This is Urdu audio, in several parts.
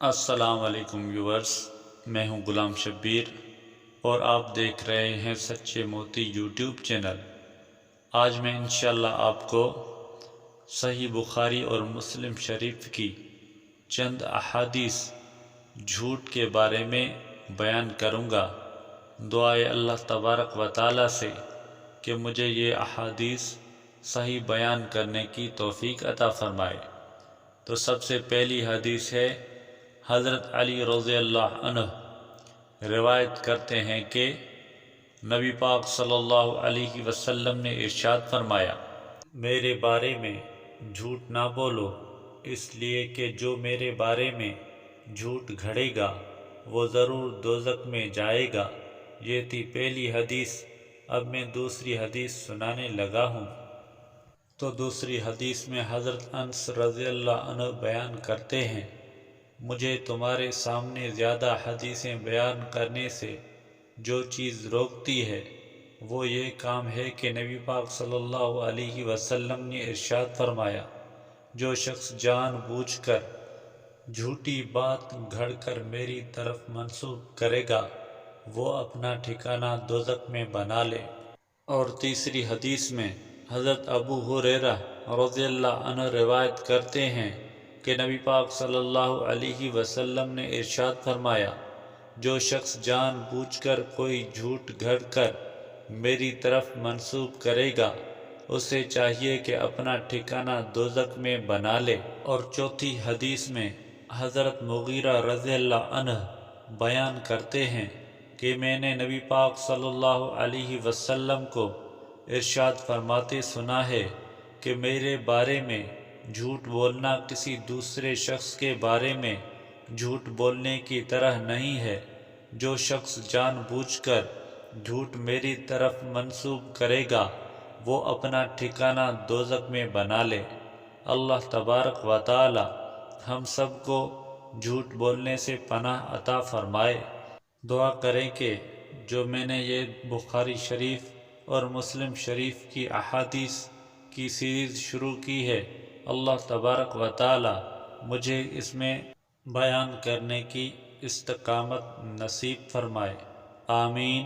السلام علیکم ویورز، میں ہوں غلام شبیر اور آپ دیکھ رہے ہیں سچے موتی یوٹیوب چینل۔ آج میں انشاءاللہ آپ کو صحیح بخاری اور مسلم شریف کی چند احادیث جھوٹ کے بارے میں بیان کروں گا۔ دعائے اللہ تبارک و تعالی سے کہ مجھے یہ احادیث صحیح بیان کرنے کی توفیق عطا فرمائے۔ تو سب سے پہلی حدیث ہے، حضرت علی رضی اللہ عنہ روایت کرتے ہیں کہ نبی پاک صلی اللہ علیہ وسلم نے ارشاد فرمایا، میرے بارے میں جھوٹ نہ بولو، اس لیے کہ جو میرے بارے میں جھوٹ گھڑے گا وہ ضرور دوزخ میں جائے گا۔ یہ تھی پہلی حدیث۔ اب میں دوسری حدیث سنانے لگا ہوں۔ تو دوسری حدیث میں حضرت انس رضی اللہ عنہ بیان کرتے ہیں، مجھے تمہارے سامنے زیادہ حدیثیں بیان کرنے سے جو چیز روکتی ہے وہ یہ کام ہے کہ نبی پاک صلی اللہ علیہ وسلم نے ارشاد فرمایا، جو شخص جان بوجھ کر جھوٹی بات گھڑ کر میری طرف منسوب کرے گا وہ اپنا ٹھکانہ دوزخ میں بنا لے۔ اور تیسری حدیث میں حضرت ابو ہریرہ رضی اللہ عنہ روایت کرتے ہیں کہ نبی پاک صلی اللہ علیہ وسلم نے ارشاد فرمایا، جو شخص جان بوجھ کر کوئی جھوٹ گھڑ کر میری طرف منسوب کرے گا اسے چاہیے کہ اپنا ٹھکانہ دوزخ میں بنا لے۔ اور چوتھی حدیث میں حضرت مغیرہ رضی اللہ عنہ بیان کرتے ہیں کہ میں نے نبی پاک صلی اللہ علیہ وسلم کو ارشاد فرماتے سنا ہے کہ میرے بارے میں جھوٹ بولنا کسی دوسرے شخص کے بارے میں جھوٹ بولنے کی طرح نہیں ہے۔ جو شخص جان بوجھ کر جھوٹ میری طرف منسوب کرے گا وہ اپنا ٹھکانہ دوزخ میں بنا لے۔ اللہ تبارک و تعالی ہم سب کو جھوٹ بولنے سے پناہ عطا فرمائے۔ دعا کریں کہ جو میں نے یہ بخاری شریف اور مسلم شریف کی احادیث کی سیریز شروع کی ہے، اللہ تبارک و تعالی مجھے اس میں بیان کرنے کی استقامت نصیب فرمائے، آمین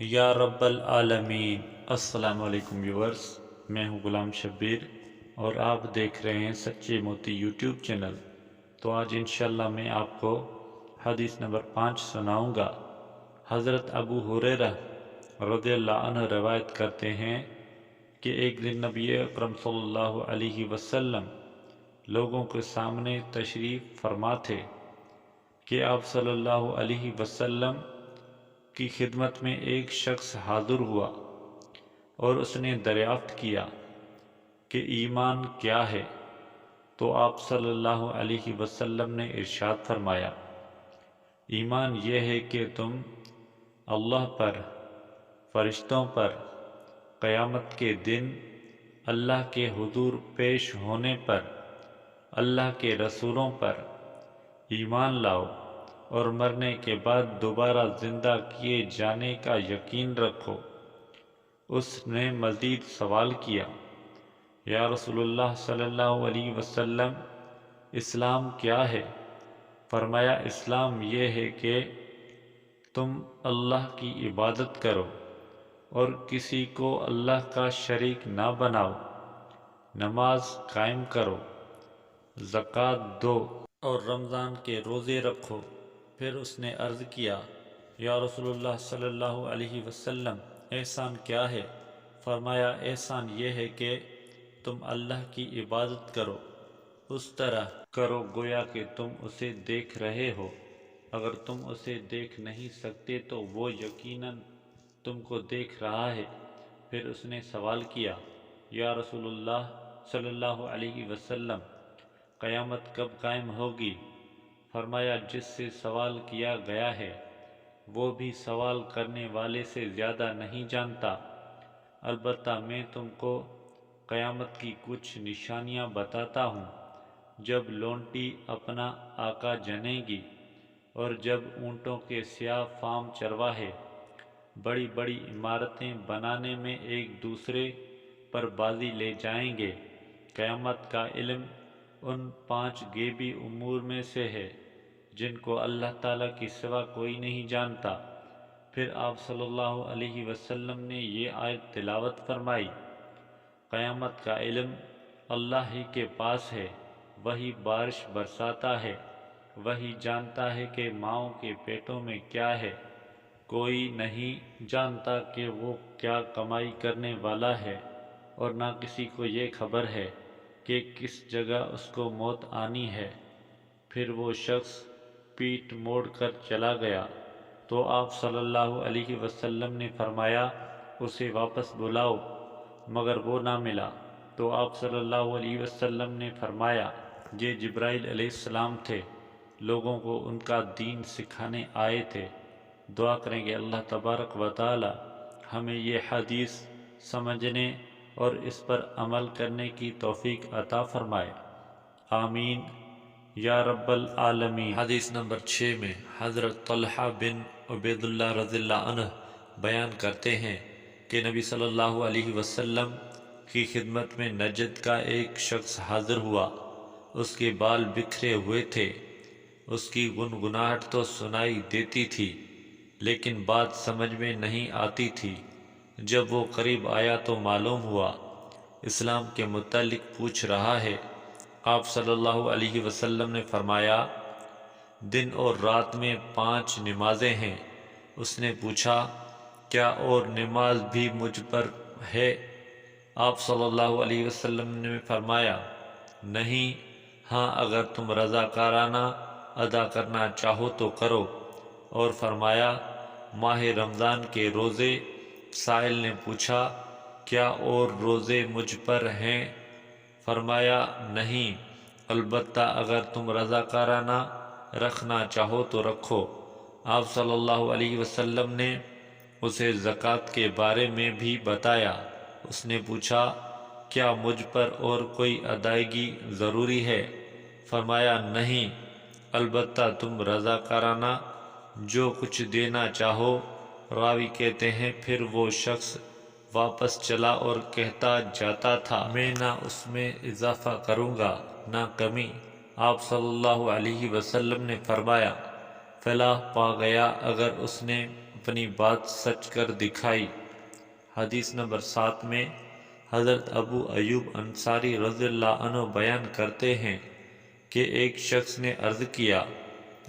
یا رب العالمین۔ السلام علیکم ویورز، میں ہوں غلام شبیر اور آپ دیکھ رہے ہیں سچے موتی یوٹیوب چینل۔ تو آج انشاءاللہ میں آپ کو حدیث نمبر 5 سناؤں گا۔ حضرت ابو ہریرہ رضی اللہ عنہ روایت کرتے ہیں کہ ایک دن نبی اکرم صلی اللہ علیہ وسلم لوگوں کے سامنے تشریف فرما تھے کہ آپ صلی اللہ علیہ وسلم کی خدمت میں ایک شخص حاضر ہوا اور اس نے دریافت کیا کہ ایمان کیا ہے؟ تو آپ صلی اللہ علیہ وسلم نے ارشاد فرمایا، ایمان یہ ہے کہ تم اللہ پر، فرشتوں پر، قیامت کے دن اللہ کے حضور پیش ہونے پر، اللہ کے رسولوں پر ایمان لاؤ اور مرنے کے بعد دوبارہ زندہ کیے جانے کا یقین رکھو۔ اس نے مزید سوال کیا، یا رسول اللہ صلی اللہ علیہ وسلم، اسلام کیا ہے؟ فرمایا، اسلام یہ ہے کہ تم اللہ کی عبادت کرو اور کسی کو اللہ کا شریک نہ بناؤ، نماز قائم کرو، زکوٰۃ دو اور رمضان کے روزے رکھو۔ پھر اس نے عرض کیا، یا رسول اللہ صلی اللہ علیہ وسلم، احسان کیا ہے؟ فرمایا، احسان یہ ہے کہ تم اللہ کی عبادت کرو، اس طرح کرو گویا کہ تم اسے دیکھ رہے ہو، اگر تم اسے دیکھ نہیں سکتے تو وہ یقیناً تم کو دیکھ رہا ہے۔ پھر اس نے سوال کیا، یا رسول اللہ صلی اللہ علیہ وسلم، قیامت کب قائم ہوگی؟ فرمایا، جس سے سوال کیا گیا ہے وہ بھی سوال کرنے والے سے زیادہ نہیں جانتا، البتہ میں تم کو قیامت کی کچھ نشانیاں بتاتا ہوں۔ جب لونٹی اپنا آقا جنے گی اور جب اونٹوں کے سیاہ فام چرواہے بڑی بڑی عمارتیں بنانے میں ایک دوسرے پر بازی لے جائیں گے۔ قیامت کا علم ان 5 غیبی امور میں سے ہے جن کو اللہ تعالیٰ کی سوا کوئی نہیں جانتا۔ پھر آپ صلی اللہ علیہ وسلم نے یہ آیت تلاوت فرمائی، قیامت کا علم اللہ ہی کے پاس ہے، وہی بارش برساتا ہے، وہی جانتا ہے کہ ماؤں کے پیٹوں میں کیا ہے، کوئی نہیں جانتا کہ وہ کیا کمائی کرنے والا ہے، اور نہ کسی کو یہ خبر ہے کہ کس جگہ اس کو موت آنی ہے۔ پھر وہ شخص پیٹھ موڑ کر چلا گیا تو آپ صلی اللہ علیہ وسلم نے فرمایا، اسے واپس بلاؤ، مگر وہ نہ ملا۔ تو آپ صلی اللہ علیہ وسلم نے فرمایا، یہ جبرائیل علیہ السلام تھے، لوگوں کو ان کا دین سکھانے آئے تھے۔ دعا کریں کہ اللہ تبارک و تعالی ہمیں یہ حدیث سمجھنے اور اس پر عمل کرنے کی توفیق عطا فرمائے، آمین یا رب العالمین۔ حدیث نمبر 6 میں حضرت طلحہ بن عبید اللہ رضی اللہ عنہ بیان کرتے ہیں کہ نبی صلی اللہ علیہ وسلم کی خدمت میں نجد کا ایک شخص حاضر ہوا، اس کے بال بکھرے ہوئے تھے، اس کی گنگناہٹ تو سنائی دیتی تھی لیکن بات سمجھ میں نہیں آتی تھی۔ جب وہ قریب آیا تو معلوم ہوا اسلام کے متعلق پوچھ رہا ہے۔ آپ صلی اللہ علیہ وسلم نے فرمایا، دن اور رات میں 5 نمازیں ہیں۔ اس نے پوچھا، کیا اور نماز بھی مجھ پر ہے؟ آپ صلی اللہ علیہ وسلم نے فرمایا، نہیں، ہاں اگر تم رضاکارانہ ادا کرنا چاہو تو کرو۔ اور فرمایا، ماہ رمضان کے روزے؟ سائل نے پوچھا، کیا اور روزے مجھ پر ہیں؟ فرمایا، نہیں، البتہ اگر تم رضاکارانہ رکھنا چاہو تو رکھو۔ آپ صلی اللہ علیہ وسلم نے اسے زکوٰۃ کے بارے میں بھی بتایا۔ اس نے پوچھا، کیا مجھ پر اور کوئی ادائیگی ضروری ہے؟ فرمایا، نہیں، البتہ تم رضاکارانہ جو کچھ دینا چاہو۔ راوی کہتے ہیں پھر وہ شخص واپس چلا اور کہتا جاتا تھا، میں نہ اس میں اضافہ کروں گا نہ کمی۔ آپ صلی اللہ علیہ وسلم نے فرمایا، فلاح پا گیا اگر اس نے اپنی بات سچ کر دکھائی۔ حدیث نمبر 7 میں حضرت ابو ایوب انصاری رضی اللہ عنہ بیان کرتے ہیں کہ ایک شخص نے عرض کیا،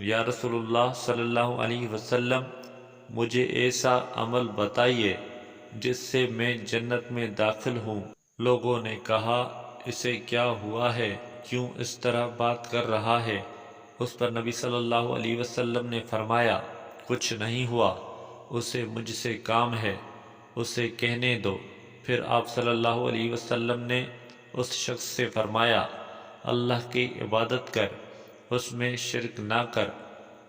یا رسول اللہ صلی اللہ علیہ وسلم، مجھے ایسا عمل بتائیے جس سے میں جنت میں داخل ہوں۔ لوگوں نے کہا، اسے کیا ہوا ہے، کیوں اس طرح بات کر رہا ہے؟ اس پر نبی صلی اللہ علیہ وسلم نے فرمایا، کچھ نہیں ہوا، اسے مجھ سے کام ہے، اسے کہنے دو۔ پھر آپ صلی اللہ علیہ وسلم نے اس شخص سے فرمایا، اللہ کی عبادت کر، اس میں شرک نہ کر،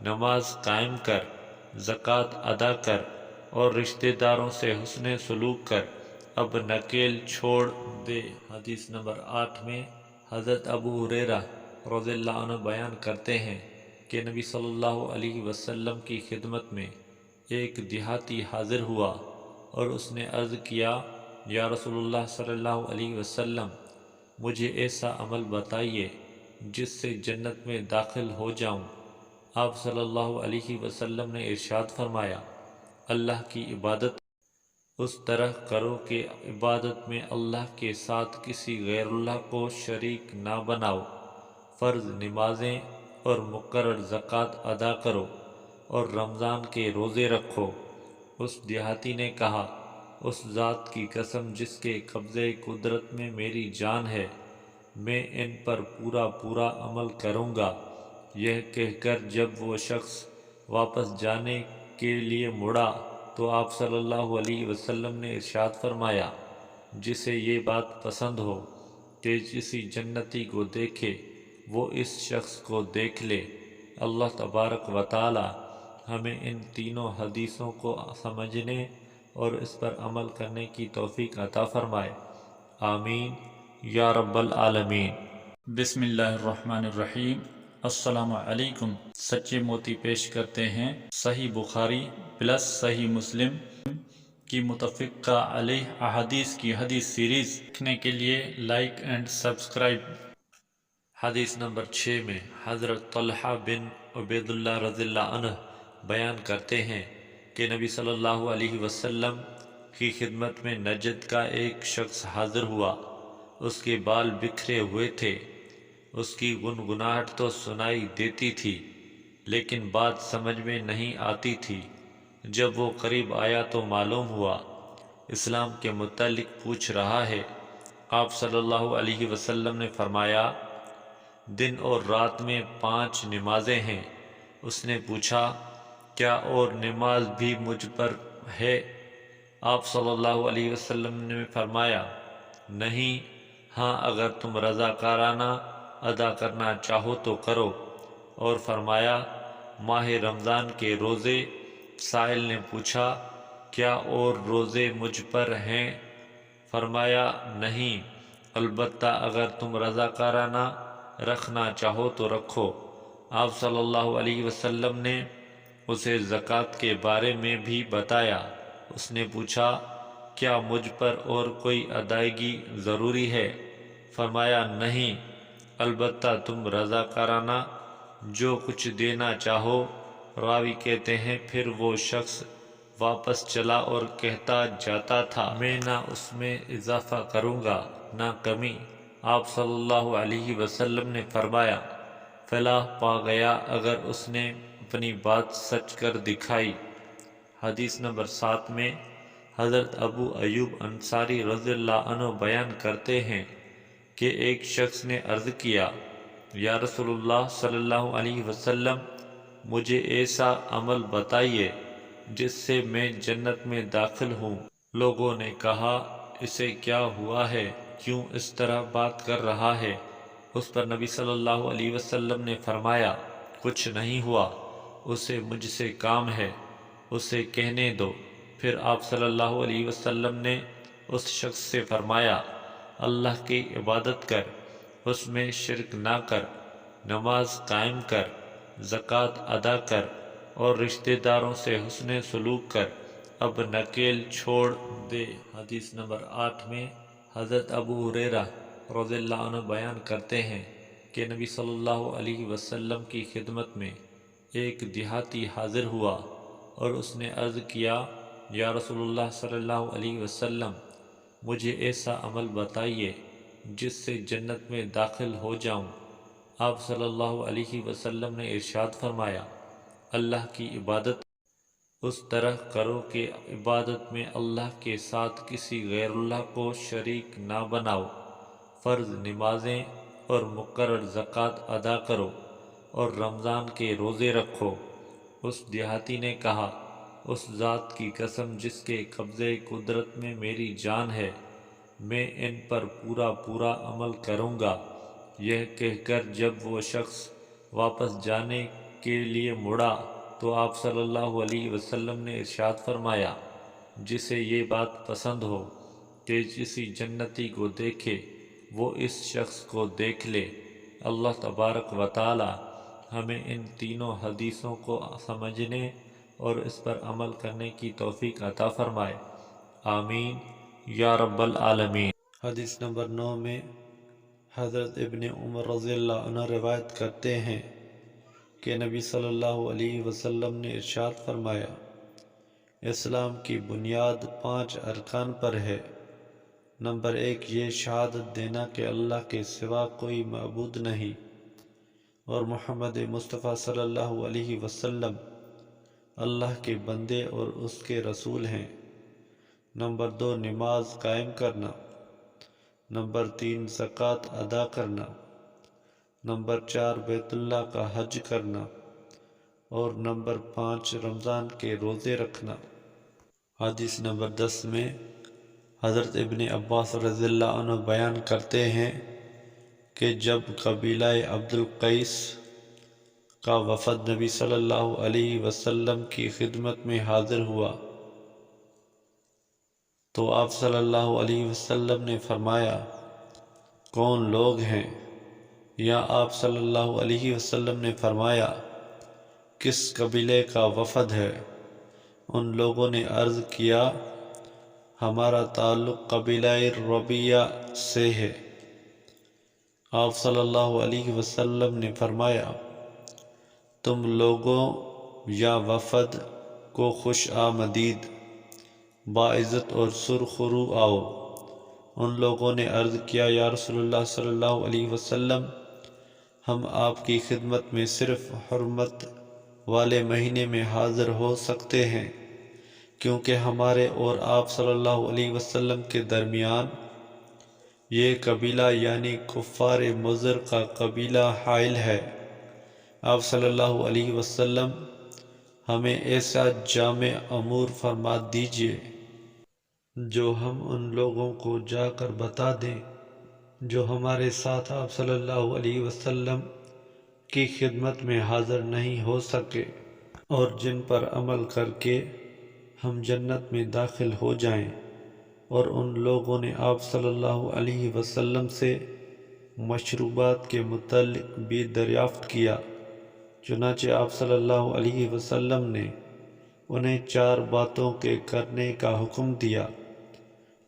نماز قائم کر، زکوٰۃ ادا کر، اور رشتہ داروں سے حسن سلوک کر، اب نکیل چھوڑ دے۔ حدیث نمبر 8 میں حضرت ابو ہریرہ رضی اللہ عنہ بیان کرتے ہیں کہ نبی صلی اللہ علیہ وسلم کی خدمت میں ایک دیہاتی حاضر ہوا اور اس نے عرض کیا، یا رسول اللہ صلی اللہ علیہ وسلم، مجھے ایسا عمل بتائیے جس سے جنت میں داخل ہو جاؤں۔ آپ صلی اللہ علیہ وسلم نے ارشاد فرمایا، اللہ کی عبادت اس طرح کرو کہ عبادت میں اللہ کے ساتھ کسی غیر اللہ کو شریک نہ بناؤ، فرض نمازیں اور مقرر زکوٰۃ ادا کرو، اور رمضان کے روزے رکھو۔ اس دیہاتی نے کہا، اس ذات کی قسم جس کے قبضے قدرت میں میری جان ہے، میں ان پر پورا عمل کروں گا۔ یہ کہہ کر جب وہ شخص واپس جانے کے لیے مڑا تو آپ صلی اللہ علیہ وسلم نے ارشاد فرمایا، جسے یہ بات پسند ہو کہ کسی جنتی کو دیکھے وہ اس شخص کو دیکھ لے۔ اللہ تبارک و تعالی ہمیں ان تینوں حدیثوں کو سمجھنے اور اس پر عمل کرنے کی توفیق عطا فرمائے، آمین یا رب العالمین۔ بسم اللہ الرحمن الرحیم۔ السلام علیکم۔ سچے موتی پیش کرتے ہیں صحیح بخاری پلس صحیح مسلم کی متفقہ علیہ احادیث کی حدیث سیریز دیکھنے کے لیے لائک اینڈ سبسکرائب۔ حدیث نمبر 6 میں حضرت طلحہ بن عبید اللہ رضی اللہ عنہ بیان کرتے ہیں کہ نبی صلی اللہ علیہ وسلم کی خدمت میں نجد کا ایک شخص حاضر ہوا۔ اس کے بال بکھرے ہوئے تھے، اس کی گنگناہٹ تو سنائی دیتی تھی لیکن بات سمجھ میں نہیں آتی تھی۔ جب وہ قریب آیا تو معلوم ہوا اسلام کے متعلق پوچھ رہا ہے۔ آپ صلی اللہ علیہ وسلم نے فرمایا، دن اور رات میں 5 نمازیں ہیں۔ اس نے پوچھا، کیا اور نماز بھی مجھ پر ہے؟ آپ صلی اللہ علیہ وسلم نے فرمایا، نہیں، ہاں اگر تم رضاکارانہ ادا کرنا چاہو تو کرو۔ اور فرمایا، ماہ رمضان کے روزے؟ سائل نے پوچھا، کیا اور روزے مجھ پر ہیں؟ فرمایا، نہیں، البتہ اگر تم رضاکارانہ رکھنا چاہو تو رکھو۔ آپ صلی اللہ علیہ وسلم نے اسے زکوٰۃ کے بارے میں بھی بتایا۔ اس نے پوچھا، کیا مجھ پر اور کوئی ادائیگی ضروری ہے؟ فرمایا، نہیں، البتہ تم رضاکارانہ جو کچھ دینا چاہو۔ راوی کہتے ہیں پھر وہ شخص واپس چلا اور کہتا جاتا تھا، میں نہ اس میں اضافہ کروں گا نہ کمی۔ آپ صلی اللہ علیہ وسلم نے فرمایا، فلاح پا گیا اگر اس نے اپنی بات سچ کر دکھائی۔ حدیث نمبر 7 میں حضرت ابو ایوب انصاری رضی اللہ عنہ بیان کرتے ہیں کہ ایک شخص نے عرض کیا، یا رسول اللہ صلی اللہ علیہ وسلم، مجھے ایسا عمل بتائیے جس سے میں جنت میں داخل ہوں۔ لوگوں نے کہا، اسے کیا ہوا ہے، کیوں اس طرح بات کر رہا ہے؟ اس پر نبی صلی اللہ علیہ وسلم نے فرمایا، کچھ نہیں ہوا، اسے مجھ سے کام ہے، اسے کہنے دو۔ پھر آپ صلی اللہ علیہ وسلم نے اس شخص سے فرمایا، اللہ کی عبادت کر، اس میں شرک نہ کر، نماز قائم کر، زکوٰۃ ادا کر اور رشتہ داروں سے حسن سلوک کر، اب نکیل چھوڑ دے۔ حدیث نمبر 8 میں حضرت ابو ہریرہ رضی اللہ عنہ بیان کرتے ہیں کہ نبی صلی اللہ علیہ وسلم کی خدمت میں ایک دیہاتی حاضر ہوا اور اس نے عرض کیا، یا رسول اللہ صلی اللہ علیہ وسلم، مجھے ایسا عمل بتائیے جس سے جنت میں داخل ہو جاؤں۔ آپ صلی اللہ علیہ وسلم نے ارشاد فرمایا، اللہ کی عبادت اس طرح کرو کہ عبادت میں اللہ کے ساتھ کسی غیر اللہ کو شریک نہ بناؤ۔ فرض نمازیں اور مقرر زکوٰۃ ادا کرو اور رمضان کے روزے رکھو۔ اس دیہاتی نے کہا، اس ذات کی قسم جس کے قبضے قدرت میں میری جان ہے، میں ان پر پورا پورا عمل کروں گا۔ یہ کہہ کر جب وہ شخص واپس جانے کے لیے مڑا تو آپ صلی اللہ علیہ وسلم نے ارشاد فرمایا، جسے یہ بات پسند ہو کہ کسی جنتی کو دیکھے وہ اس شخص کو دیکھ لے۔ اللہ تبارک و تعالی ہمیں ان تینوں حدیثوں کو سمجھنے اور اس پر عمل کرنے کی توفیق عطا فرمائے، آمین یا رب العالمین۔ حدیث نمبر 9 میں حضرت ابن عمر رضی اللہ عنہ روایت کرتے ہیں کہ نبی صلی اللہ علیہ وسلم نے ارشاد فرمایا، اسلام کی بنیاد 5 ارکان پر ہے۔ نمبر 1، یہ شہادت دینا کہ اللہ کے سوا کوئی معبود نہیں اور محمد مصطفیٰ صلی اللہ علیہ وسلم اللہ کے بندے اور اس کے رسول ہیں۔ نمبر 2، نماز قائم کرنا۔ نمبر 3، زکوٰۃ ادا کرنا۔ نمبر 4، بیت اللہ کا حج کرنا اور نمبر 5، رمضان کے روزے رکھنا۔ حدیث نمبر 10 میں حضرت ابن عباس رضی اللہ عنہ بیان کرتے ہیں کہ جب قبیلہ عبد القیس کا وفد نبی صلی اللہ علیہ وسلم کی خدمت میں حاضر ہوا تو آپ صلی اللہ علیہ وسلم نے فرمایا، کون لوگ ہیں؟ یا آپ صلی اللہ علیہ وسلم نے فرمایا، کس قبیلے کا وفد ہے؟ ان لوگوں نے عرض کیا، ہمارا تعلق قبیلہ ربیعہ سے ہے۔ آپ صلی اللہ علیہ وسلم نے فرمایا، تم لوگوں یا وفد کو خوش آمدید، باعزت اور سرخرو آؤ۔ ان لوگوں نے عرض کیا، یا رسول اللہ صلی اللہ علیہ وسلم، ہم آپ کی خدمت میں صرف حرمت والے مہینے میں حاضر ہو سکتے ہیں، کیونکہ ہمارے اور آپ صلی اللہ علیہ وسلم کے درمیان یہ قبیلہ یعنی کفار مضر کا قبیلہ حائل ہے۔ آپ صلی اللہ علیہ وسلم ہمیں ایسا جامع امور فرما دیجئے جو ہم ان لوگوں کو جا کر بتا دیں جو ہمارے ساتھ آپ صلی اللہ علیہ وسلم کی خدمت میں حاضر نہیں ہو سکے، اور جن پر عمل کر کے ہم جنت میں داخل ہو جائیں۔ اور ان لوگوں نے آپ صلی اللہ علیہ وسلم سے مشروبات کے متعلق بھی دریافت کیا، چنانچہ آپ صلی اللہ علیہ وسلم نے انہیں 4 باتوں کے کرنے کا حکم دیا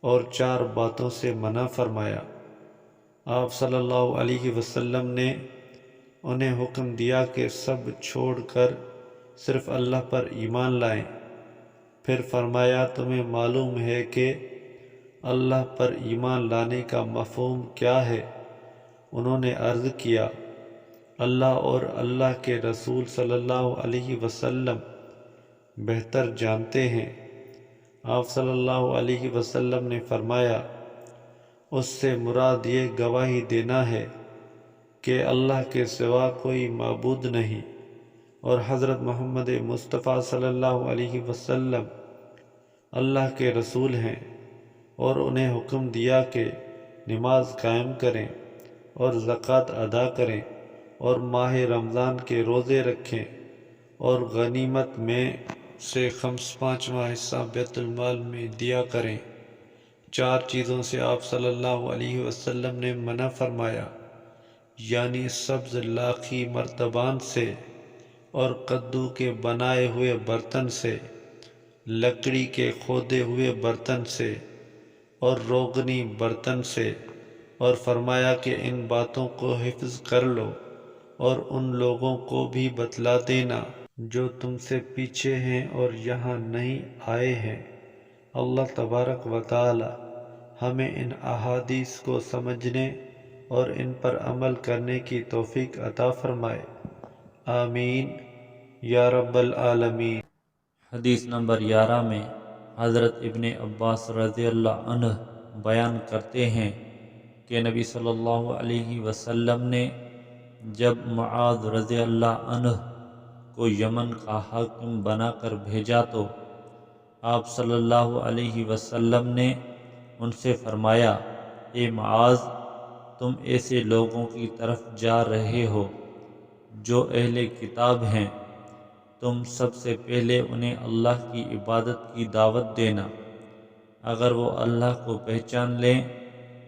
اور 4 باتوں سے منع فرمایا۔ آپ صلی اللہ علیہ وسلم نے انہیں حکم دیا کہ سب چھوڑ کر صرف اللہ پر ایمان لائیں۔ پھر فرمایا، تمہیں معلوم ہے کہ اللہ پر ایمان لانے کا مفہوم کیا ہے؟ انہوں نے عرض کیا، اللہ اور اللہ کے رسول صلی اللہ علیہ وسلم بہتر جانتے ہیں۔ آپ صلی اللہ علیہ وسلم نے فرمایا، اس سے مراد یہ گواہی دینا ہے کہ اللہ کے سوا کوئی معبود نہیں، اور حضرت محمد مصطفیٰ صلی اللہ علیہ وسلم اللہ کے رسول ہیں، اور انہیں حکم دیا کہ نماز قائم کریں اور زکوٰۃ ادا کریں اور ماہ رمضان کے روزے رکھیں اور غنیمت میں سے 5واں حصہ بیت المال میں دیا کریں۔ 4 چیزوں سے آپ صلی اللہ علیہ وسلم نے منع فرمایا، یعنی سبز لاکھی مرتبان سے اور کدو کے بنائے ہوئے برتن سے، لکڑی کے کھودے ہوئے برتن سے اور روغنی برتن سے، اور فرمایا کہ ان باتوں کو حفظ کر لو اور ان لوگوں کو بھی بتلا دینا جو تم سے پیچھے ہیں اور یہاں نہیں آئے ہیں۔ اللہ تبارک و تعالی ہمیں ان احادیث کو سمجھنے اور ان پر عمل کرنے کی توفیق عطا فرمائے، آمین یا رب العالمین۔ حدیث نمبر 11 میں حضرت ابن عباس رضی اللہ عنہ بیان کرتے ہیں کہ نبی صلی اللہ علیہ وسلم نے جب معاذ رضی اللہ عنہ کو یمن کا حاکم بنا کر بھیجا تو آپ صلی اللہ علیہ وسلم نے ان سے فرمایا، اے معاذ، تم ایسے لوگوں کی طرف جا رہے ہو جو اہل کتاب ہیں، تم سب سے پہلے انہیں اللہ کی عبادت کی دعوت دینا۔ اگر وہ اللہ کو پہچان لیں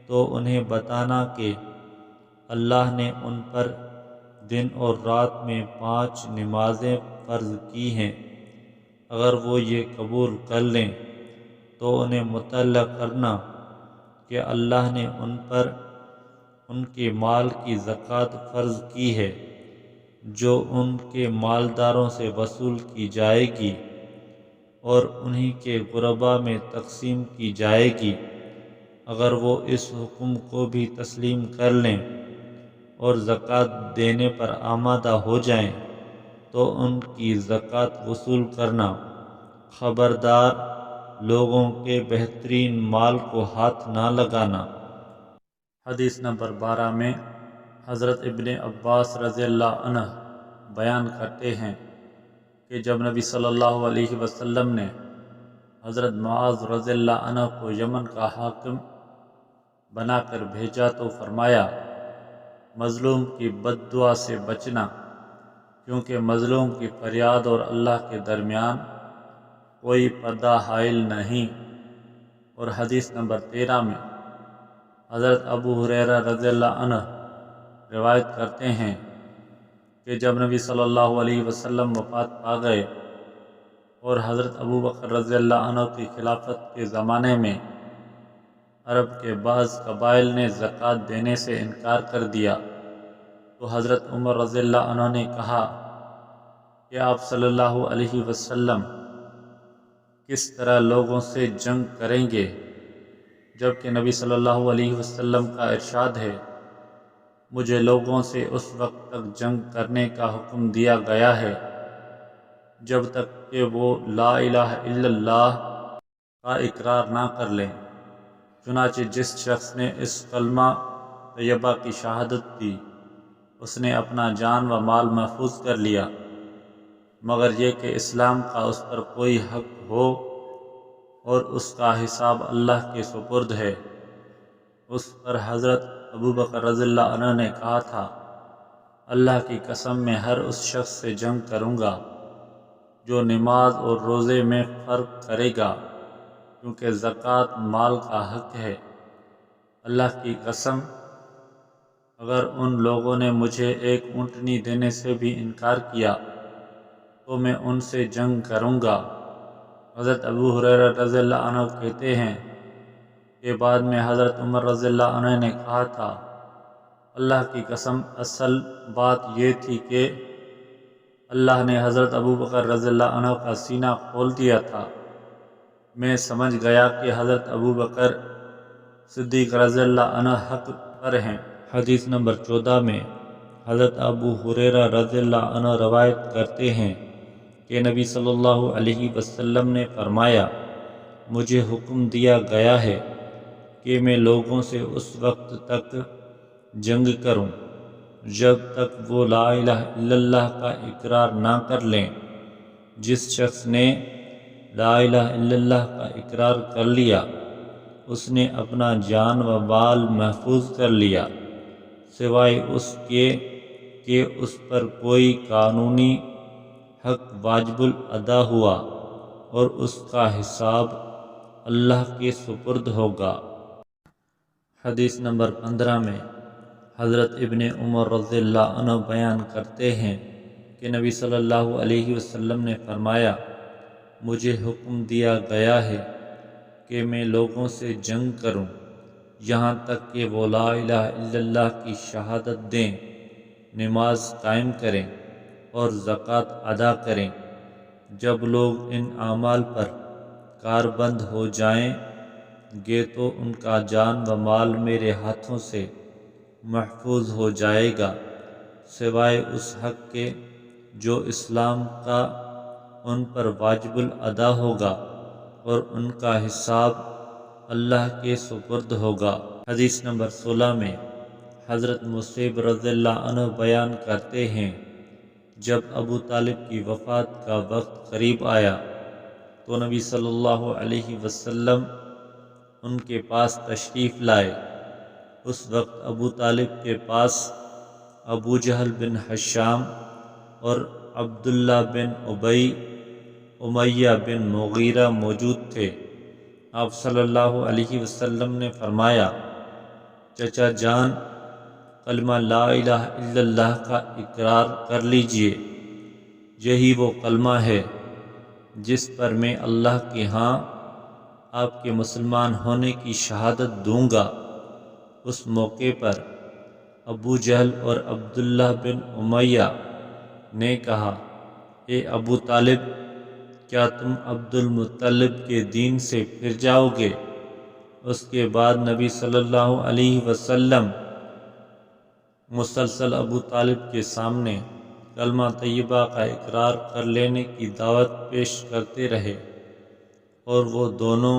تو انہیں بتانا کہ اللہ نے ان پر دن اور رات میں 5 نمازیں فرض کی ہیں۔ اگر وہ یہ قبول کر لیں تو انہیں مطلع کرنا کہ اللہ نے ان پر ان کے مال کی زکوٰۃ فرض کی ہے جو ان کے مالداروں سے وصول کی جائے گی اور انہی کے غرباء میں تقسیم کی جائے گی۔ اگر وہ اس حکم کو بھی تسلیم کر لیں اور زکوٰۃ دینے پر آمادہ ہو جائیں تو ان کی زکوٰۃ وصول کرنا، خبردار لوگوں کے بہترین مال کو ہاتھ نہ لگانا۔ حدیث نمبر 12 میں حضرت ابن عباس رضی اللہ عنہ بیان کرتے ہیں کہ جب نبی صلی اللہ علیہ وسلم نے حضرت معاذ رضی اللہ عنہ کو یمن کا حاکم بنا کر بھیجا تو فرمایا، مظلوم کی بد دعا سے بچنا، کیونکہ مظلوم کی فریاد اور اللہ کے درمیان کوئی پردہ حائل نہیں۔ اور حدیث نمبر 13 میں حضرت ابو ہریرہ رضی اللہ عنہ روایت کرتے ہیں کہ جب نبی صلی اللہ علیہ وسلم وفات پا گئے اور حضرت ابو بکر رضی اللہ عنہ کی خلافت کے زمانے میں عرب کے بعض قبائل نے زکوٰۃ دینے سے انکار کر دیا تو حضرت عمر رضی اللہ عنہ نے کہا کہ آپ صلی اللہ علیہ وسلم کس طرح لوگوں سے جنگ کریں گے، جبکہ نبی صلی اللہ علیہ وسلم کا ارشاد ہے، مجھے لوگوں سے اس وقت تک جنگ کرنے کا حکم دیا گیا ہے جب تک کہ وہ لا الہ الا اللہ کا اقرار نہ کر لیں۔ چنانچہ جس شخص نے اس کلمہ طیبہ کی شہادت دی اس نے اپنا جان و مال محفوظ کر لیا، مگر یہ کہ اسلام کا اس پر کوئی حق ہو اور اس کا حساب اللہ کے سپرد ہے۔ اس پر حضرت ابوبکر رضی اللہ عنہ نے کہا تھا، اللہ کی قسم میں ہر اس شخص سے جنگ کروں گا جو نماز اور روزے میں فرق کرے گا، کیونکہ زکوٰۃ مال کا حق ہے۔ اللہ کی قسم، اگر ان لوگوں نے مجھے ایک اونٹنی دینے سے بھی انکار کیا تو میں ان سے جنگ کروں گا۔ حضرت ابو ہریرہ رضی اللہ عنہ کہتے ہیں کہ بعد میں حضرت عمر رضی اللہ عنہ نے کہا تھا، اللہ کی قسم اصل بات یہ تھی کہ اللہ نے حضرت ابوبکر رضی اللہ عنہ کا سینہ کھول دیا تھا۔ میں سمجھ گیا کہ حضرت ابوبکر صدیق رضی اللہ عنہ حق پر ہیں۔ حدیث نمبر 14 میں حضرت ابو ہریرہ رضی اللہ عنہ روایت کرتے ہیں کہ نبی صلی اللہ علیہ وسلم نے فرمایا، مجھے حکم دیا گیا ہے کہ میں لوگوں سے اس وقت تک جنگ کروں جب تک وہ لا الہ الا اللہ کا اقرار نہ کر لیں۔ جس شخص نے لا الہ الا اللہ کا اقرار کر لیا اس نے اپنا جان و مال محفوظ کر لیا، سوائے اس کے کہ اس پر کوئی قانونی حق واجب الادا ہوا اور اس کا حساب اللہ کے سپرد ہوگا۔ حدیث نمبر 15 میں حضرت ابن عمر رضی اللہ عنہ بیان کرتے ہیں کہ نبی صلی اللہ علیہ وسلم نے فرمایا، مجھے حکم دیا گیا ہے کہ میں لوگوں سے جنگ کروں یہاں تک کہ وہ لا الہ الا اللہ کی شہادت دیں، نماز قائم کریں اور زکوٰۃ ادا کریں۔ جب لوگ ان اعمال پر کاربند ہو جائیں گے تو ان کا جان و مال میرے ہاتھوں سے محفوظ ہو جائے گا، سوائے اس حق کے جو اسلام کا ان پر واجب الادا ہوگا اور ان کا حساب اللہ کے سپرد ہوگا۔ حدیث نمبر 16 میں حضرت مصعب رضی اللہ عنہ بیان کرتے ہیں، جب ابو طالب کی وفات کا وقت قریب آیا تو نبی صلی اللہ علیہ وسلم ان کے پاس تشریف لائے۔ اس وقت ابو طالب کے پاس ابو جہل بن ہشام اور عبداللہ بن ابی امیہ بن مغیرہ موجود تھے۔ آپ صلی اللہ علیہ وسلم نے فرمایا، چچا جان، کلمہ لا الہ الا اللہ کا اقرار کر لیجئے، یہی وہ کلمہ ہے جس پر میں اللہ کے ہاں آپ کے مسلمان ہونے کی شہادت دوں گا۔ اس موقع پر ابو جہل اور عبداللہ بن امیہ نے کہا، اے ابو طالب، کیا تم عبد المطلب کے دین سے پھر جاؤ گے؟ اس کے بعد نبی صلی اللہ علیہ وسلم مسلسل ابو طالب کے سامنے کلمہ طیبہ کا اقرار کر لینے کی دعوت پیش کرتے رہے اور وہ دونوں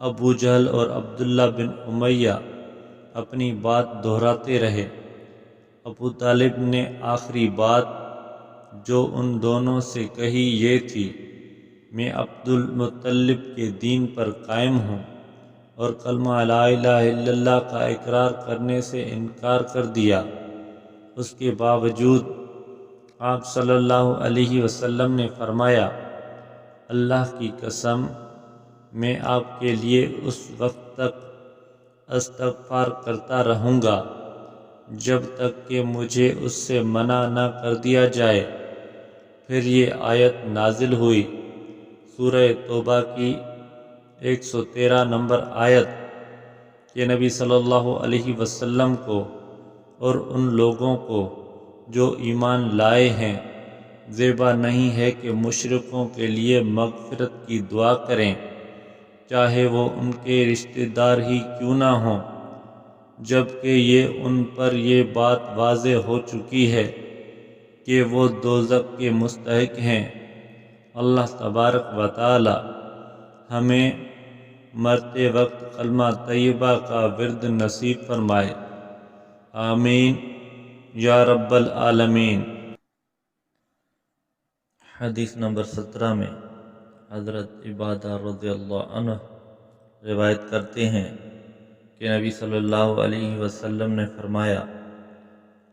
ابو جہل اور عبداللہ بن امیہ اپنی بات دہراتے رہے۔ ابو طالب نے آخری بات جو ان دونوں سے کہی یہ تھی، میں عبد المطلب کے دین پر قائم ہوں اور کلمہ لا الہ الا اللہ کا اقرار کرنے سے انکار کر دیا۔ اس کے باوجود آپ صلی اللہ علیہ وسلم نے فرمایا، اللہ کی قسم، میں آپ کے لیے اس وقت تک استغفار کرتا رہوں گا جب تک کہ مجھے اس سے منع نہ کر دیا جائے۔ پھر یہ آیت نازل ہوئی، سورہ توبہ کی 113 نمبر آیت، کہ نبی صلی اللہ علیہ وسلم کو اور ان لوگوں کو جو ایمان لائے ہیں زیبا نہیں ہے کہ مشرکوں کے لیے مغفرت کی دعا کریں، چاہے وہ ان کے رشتہ دار ہی کیوں نہ ہوں، جبکہ یہ ان پر یہ بات واضح ہو چکی ہے کہ وہ دوزخ کے مستحق ہیں۔ اللہ تبارک و تعالی ہمیں مرتے وقت کلمہ طیبہ کا ورد نصیب فرمائے، آمین یا رب العالمین۔ حدیث نمبر 17 میں حضرت عبادہ رضی اللہ عنہ روایت کرتے ہیں کہ نبی صلی اللہ علیہ وسلم نے فرمایا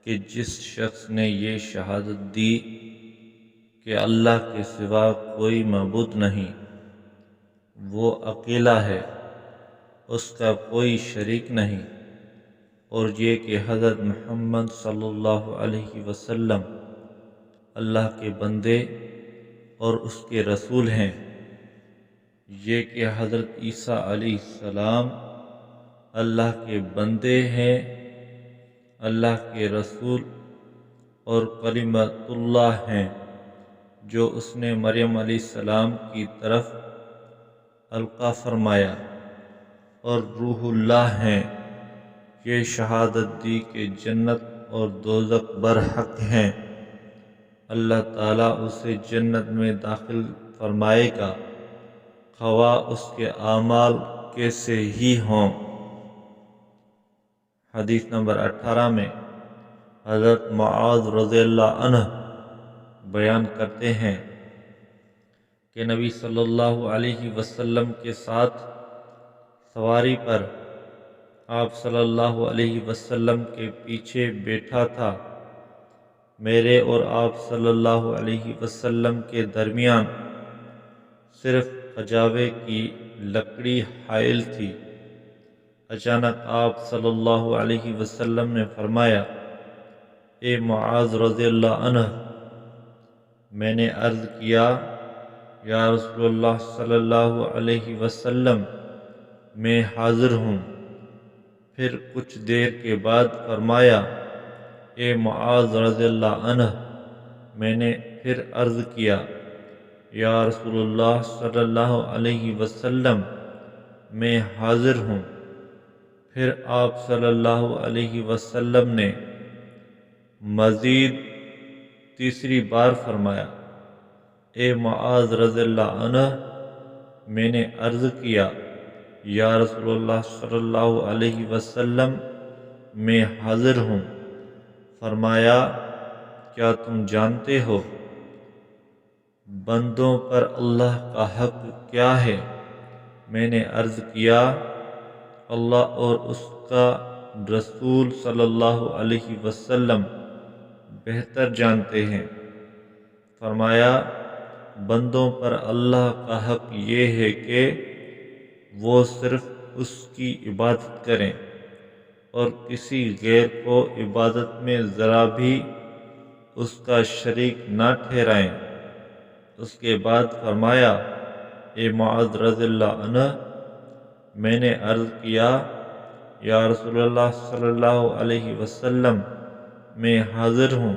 کہ جس شخص نے یہ شہادت دی کہ اللہ کے سوا کوئی معبود نہیں، وہ اکیلا ہے، اس کا کوئی شریک نہیں، اور یہ کہ حضرت محمد صلی اللہ علیہ وسلم اللہ کے بندے اور اس کے رسول ہیں، یہ کہ حضرت عیسیٰ علیہ السلام اللہ کے بندے ہیں، اللہ کے رسول اور کلمۃ اللہ ہیں جو اس نے مریم علیہ السلام کی طرف القا فرمایا، اور روح اللہ ہیں۔ یہ شہادت دی کہ جنت اور دوزخ برحق ہیں، اللہ تعالیٰ اسے جنت میں داخل فرمائے گا، خواہ اس کے اعمال کیسے ہی ہوں۔ حدیث نمبر 18 میں حضرت معاذ رضی اللہ عنہ بیان کرتے ہیں کہ نبی صلی اللہ علیہ وسلم کے ساتھ سواری پر آپ صلی اللہ علیہ وسلم کے پیچھے بیٹھا تھا، میرے اور آپ صلی اللہ علیہ وسلم کے درمیان صرف کھجاوے کی لکڑی حائل تھی۔ اچانک آپ صلی اللہ علیہ وسلم نے فرمایا، اے معاذ رضی اللہ عنہ۔ میں نے عرض کیا، یا رسول اللہ صلی اللہ علیہ وسلم، میں حاضر ہوں۔ پھر کچھ دیر کے بعد فرمایا، اے معاذ رضی اللہ عنہ۔ میں نے پھر عرض کیا، یا رسول اللہ صلی اللہ علیہ وسلم، میں حاضر ہوں۔ پھر آپ صلی اللہ علیہ وسلم نے مزید تیسری بار فرمایا، اے معاذ رضی اللہ عنہ۔ میں نے عرض کیا، یا رسول اللہ صلی اللہ علیہ وسلم، میں حاضر ہوں۔ فرمایا، کیا تم جانتے ہو بندوں پر اللہ کا حق کیا ہے؟ میں نے عرض کیا، اللہ اور اس کا رسول صلی اللہ علیہ وسلم بہتر جانتے ہیں۔ فرمایا، بندوں پر اللہ کا حق یہ ہے کہ وہ صرف اس کی عبادت کریں اور کسی غیر کو عبادت میں ذرا بھی اس کا شریک نہ ٹھہرائیں۔ اس کے بعد فرمایا، اے معاذ رضی اللہ عنہ۔ میں نے عرض کیا، یا رسول اللہ صلی اللہ علیہ وسلم، میں حاضر ہوں۔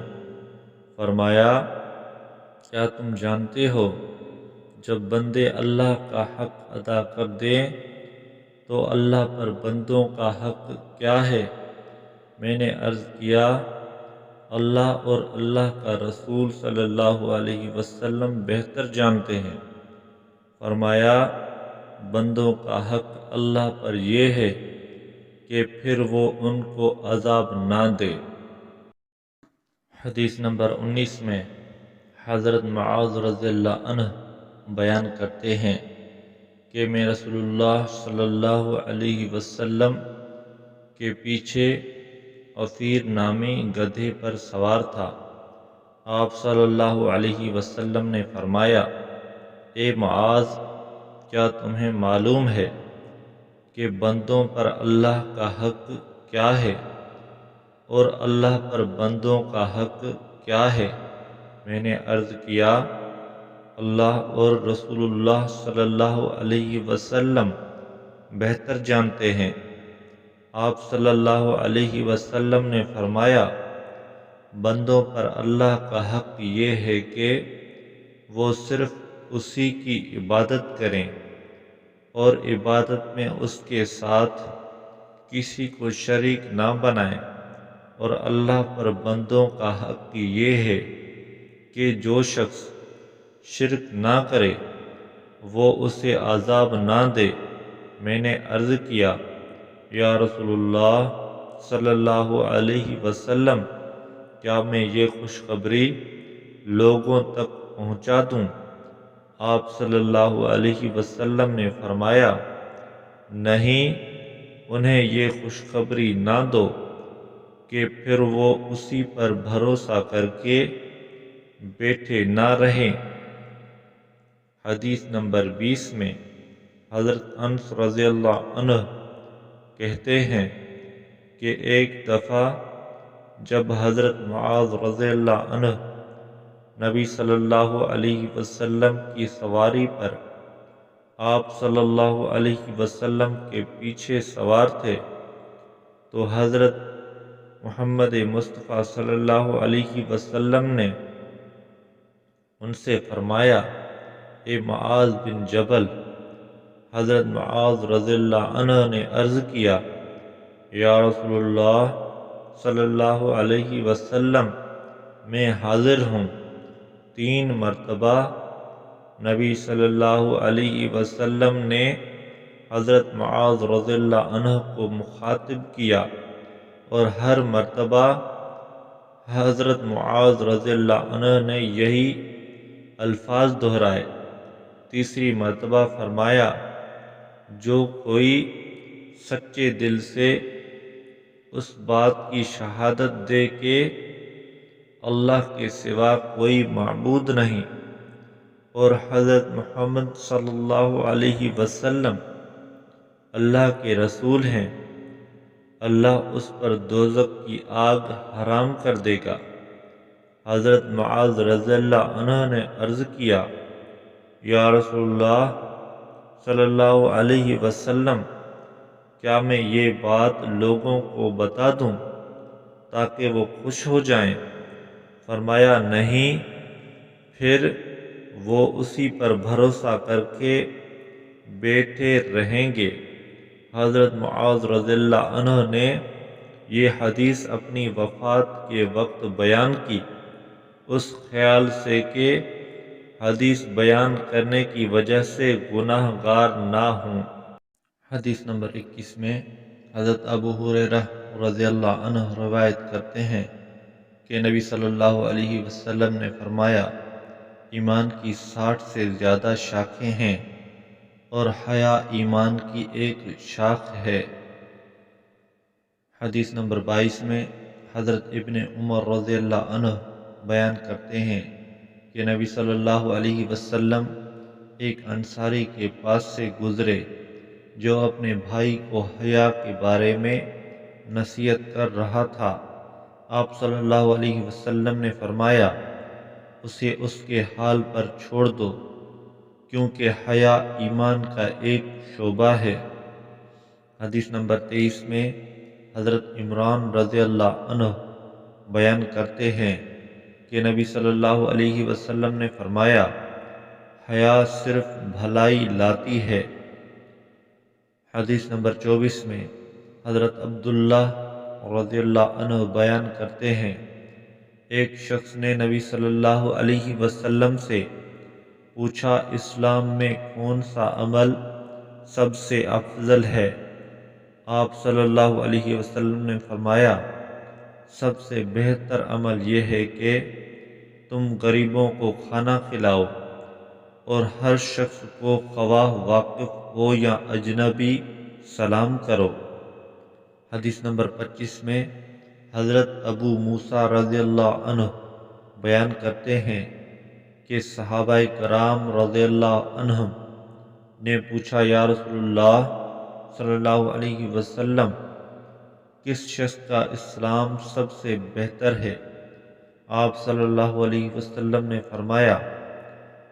فرمایا، کیا تم جانتے ہو جب بندے اللہ کا حق ادا کر دیں تو اللہ پر بندوں کا حق کیا ہے؟ میں نے عرض کیا، اللہ اور اللہ کا رسول صلی اللہ علیہ وسلم بہتر جانتے ہیں۔ فرمایا، بندوں کا حق اللہ پر یہ ہے کہ پھر وہ ان کو عذاب نہ دے۔ حدیث نمبر 19 میں حضرت معاذ رضی اللہ عنہ بیان کرتے ہیں کہ میں رسول اللہ صلی اللہ علیہ وسلم کے پیچھے عفیر نامی گدھے پر سوار تھا۔ آپ صلی اللہ علیہ وسلم نے فرمایا، اے معاذ، کیا تمہیں معلوم ہے کہ بندوں پر اللہ کا حق کیا ہے اور اللہ پر بندوں کا حق کیا ہے؟ میں نے عرض کیا، اللہ اور رسول اللہ صلی اللہ علیہ وسلم بہتر جانتے ہیں۔ آپ صلی اللہ علیہ وسلم نے فرمایا، بندوں پر اللہ کا حق یہ ہے کہ وہ صرف اسی کی عبادت کریں اور عبادت میں اس کے ساتھ کسی کو شریک نہ بنائیں، اور اللہ پر بندوں کا حق یہ ہے کہ جو شخص شرک نہ کرے وہ اسے عذاب نہ دے۔ میں نے عرض کیا، یا رسول اللہ صلی اللہ علیہ وسلم، کیا میں یہ خوشخبری لوگوں تک پہنچا دوں؟ آپ صلی اللہ علیہ وسلم نے فرمایا، نہیں، انہیں یہ خوشخبری نہ دو کہ پھر وہ اسی پر بھروسہ کر کے بیٹھے نہ رہیں۔ حدیث نمبر 20 میں حضرت انس رضی اللہ عنہ کہتے ہیں کہ ایک دفعہ جب حضرت معاذ رضی اللہ عنہ نبی صلی اللہ علیہ وسلم کی سواری پر آپ صلی اللہ علیہ وسلم کے پیچھے سوار تھے تو حضرت محمد مصطفیٰ صلی اللہ علیہ وسلم نے ان سے فرمایا، اے معاذ بن جبل۔ حضرت معاذ رضی اللہ عنہ نے عرض کیا، یا رسول اللہ صلی اللہ علیہ وسلم، میں حاضر ہوں۔ 3 مرتبہ نبی صلی اللہ علیہ وسلم نے حضرت معاذ رضی اللہ عنہ کو مخاطب کیا اور ہر مرتبہ حضرت معاذ رضی اللہ عنہ نے یہی الفاظ دہرائے۔ تیسری مرتبہ فرمایا، جو کوئی سچے دل سے اس بات کی شہادت دے کہ اللہ کے سوا کوئی معبود نہیں اور حضرت محمد صلی اللہ علیہ وسلم اللہ کے رسول ہیں، اللہ اس پر دوزخ کی آگ حرام کر دے گا۔ حضرت معاذ رضی اللہ عنہ نے عرض کیا، یا رسول اللہ صلی اللہ علیہ وسلم، کیا میں یہ بات لوگوں کو بتا دوں تاکہ وہ خوش ہو جائیں؟ فرمایا، نہیں، پھر وہ اسی پر بھروسہ کر کے بیٹھے رہیں گے۔ حضرت معاذ رضی اللہ عنہ نے یہ حدیث اپنی وفات کے وقت بیان کی، اس خیال سے کہ حدیث بیان کرنے کی وجہ سے گناہ گار نہ ہوں۔ حدیث نمبر 21 میں حضرت ابو ہریرہ رضی اللہ عنہ روایت کرتے ہیں کہ نبی صلی اللہ علیہ وسلم نے فرمایا، ایمان کی 60 سے زیادہ شاخیں ہیں اور حیا ایمان کی ایک شاخ ہے۔ حدیث نمبر 22 میں حضرت ابن عمر رضی اللہ عنہ بیان کرتے ہیں کہ نبی صلی اللہ علیہ وسلم ایک انصاری کے پاس سے گزرے جو اپنے بھائی کو حیا کے بارے میں نصیحت کر رہا تھا۔ آپ صلی اللہ علیہ وسلم نے فرمایا، اسے اس کے حال پر چھوڑ دو، کیونکہ حیا ایمان کا ایک شعبہ ہے۔ حدیث نمبر 23 میں حضرت عمران رضی اللہ عنہ بیان کرتے ہیں کہ نبی صلی اللہ علیہ وسلم نے فرمایا، حیا صرف بھلائی لاتی ہے۔ حدیث نمبر 24 میں حضرت عبداللہ رضی اللہ عنہ بیان کرتے ہیں، ایک شخص نے نبی صلی اللہ علیہ وسلم سے پوچھا، اسلام میں کون سا عمل سب سے افضل ہے؟ آپ صلی اللہ علیہ وسلم نے فرمایا، سب سے بہتر عمل یہ ہے کہ تم غریبوں کو کھانا کھلاؤ اور ہر شخص کو خواہ واقف ہو یا اجنبی سلام کرو۔ حدیث نمبر 25 میں حضرت ابو موسیٰ رضی اللہ عنہ بیان کرتے ہیں کہ صحابہ کرام رضی اللہ عنہم نے پوچھا، یا رسول اللہ صلی اللہ علیہ وسلم، کس شخص کا اسلام سب سے بہتر ہے؟ آپ صلی اللہ علیہ وسلم نے فرمایا،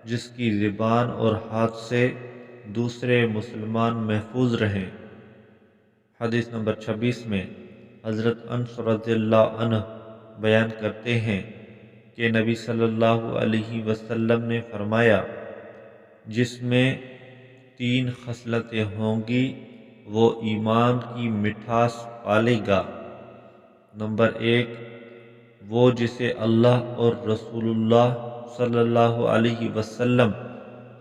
جس کی زبان اور ہاتھ سے دوسرے مسلمان محفوظ رہیں۔ حدیث نمبر 26 میں حضرت انس رضی اللہ عنہ بیان کرتے ہیں کہ نبی صلی اللہ علیہ وسلم نے فرمایا، جس میں 3 خصلتیں ہوں گی وہ ایمان کی مٹھاس پالے گا۔ نمبر 1، وہ جسے اللہ اور رسول اللہ صلی اللہ علیہ وسلم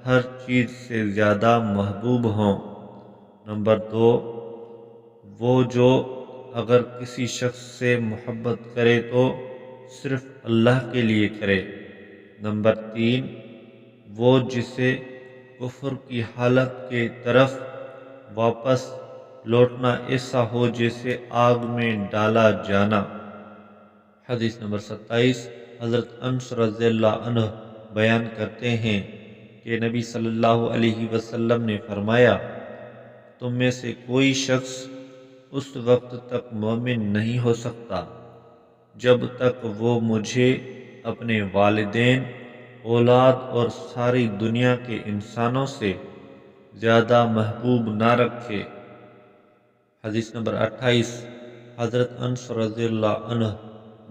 ہر چیز سے زیادہ محبوب ہوں۔ نمبر 2، وہ جو اگر کسی شخص سے محبت کرے تو صرف اللہ کے لیے کرے۔ نمبر 3، وہ جسے کفر کی حالت کے طرف واپس لوٹنا ایسا ہو جیسے آگ میں ڈالا جانا۔ حدیث نمبر 27، حضرت انس رضی اللہ عنہ بیان کرتے ہیں کہ نبی صلی اللہ علیہ وسلم نے فرمایا، تم میں سے کوئی شخص اس وقت تک مومن نہیں ہو سکتا جب تک وہ مجھے اپنے والدین، اولاد اور ساری دنیا کے انسانوں سے زیادہ محبوب نہ رکھے۔ حدیث نمبر 28، حضرت انس رضی اللہ عنہ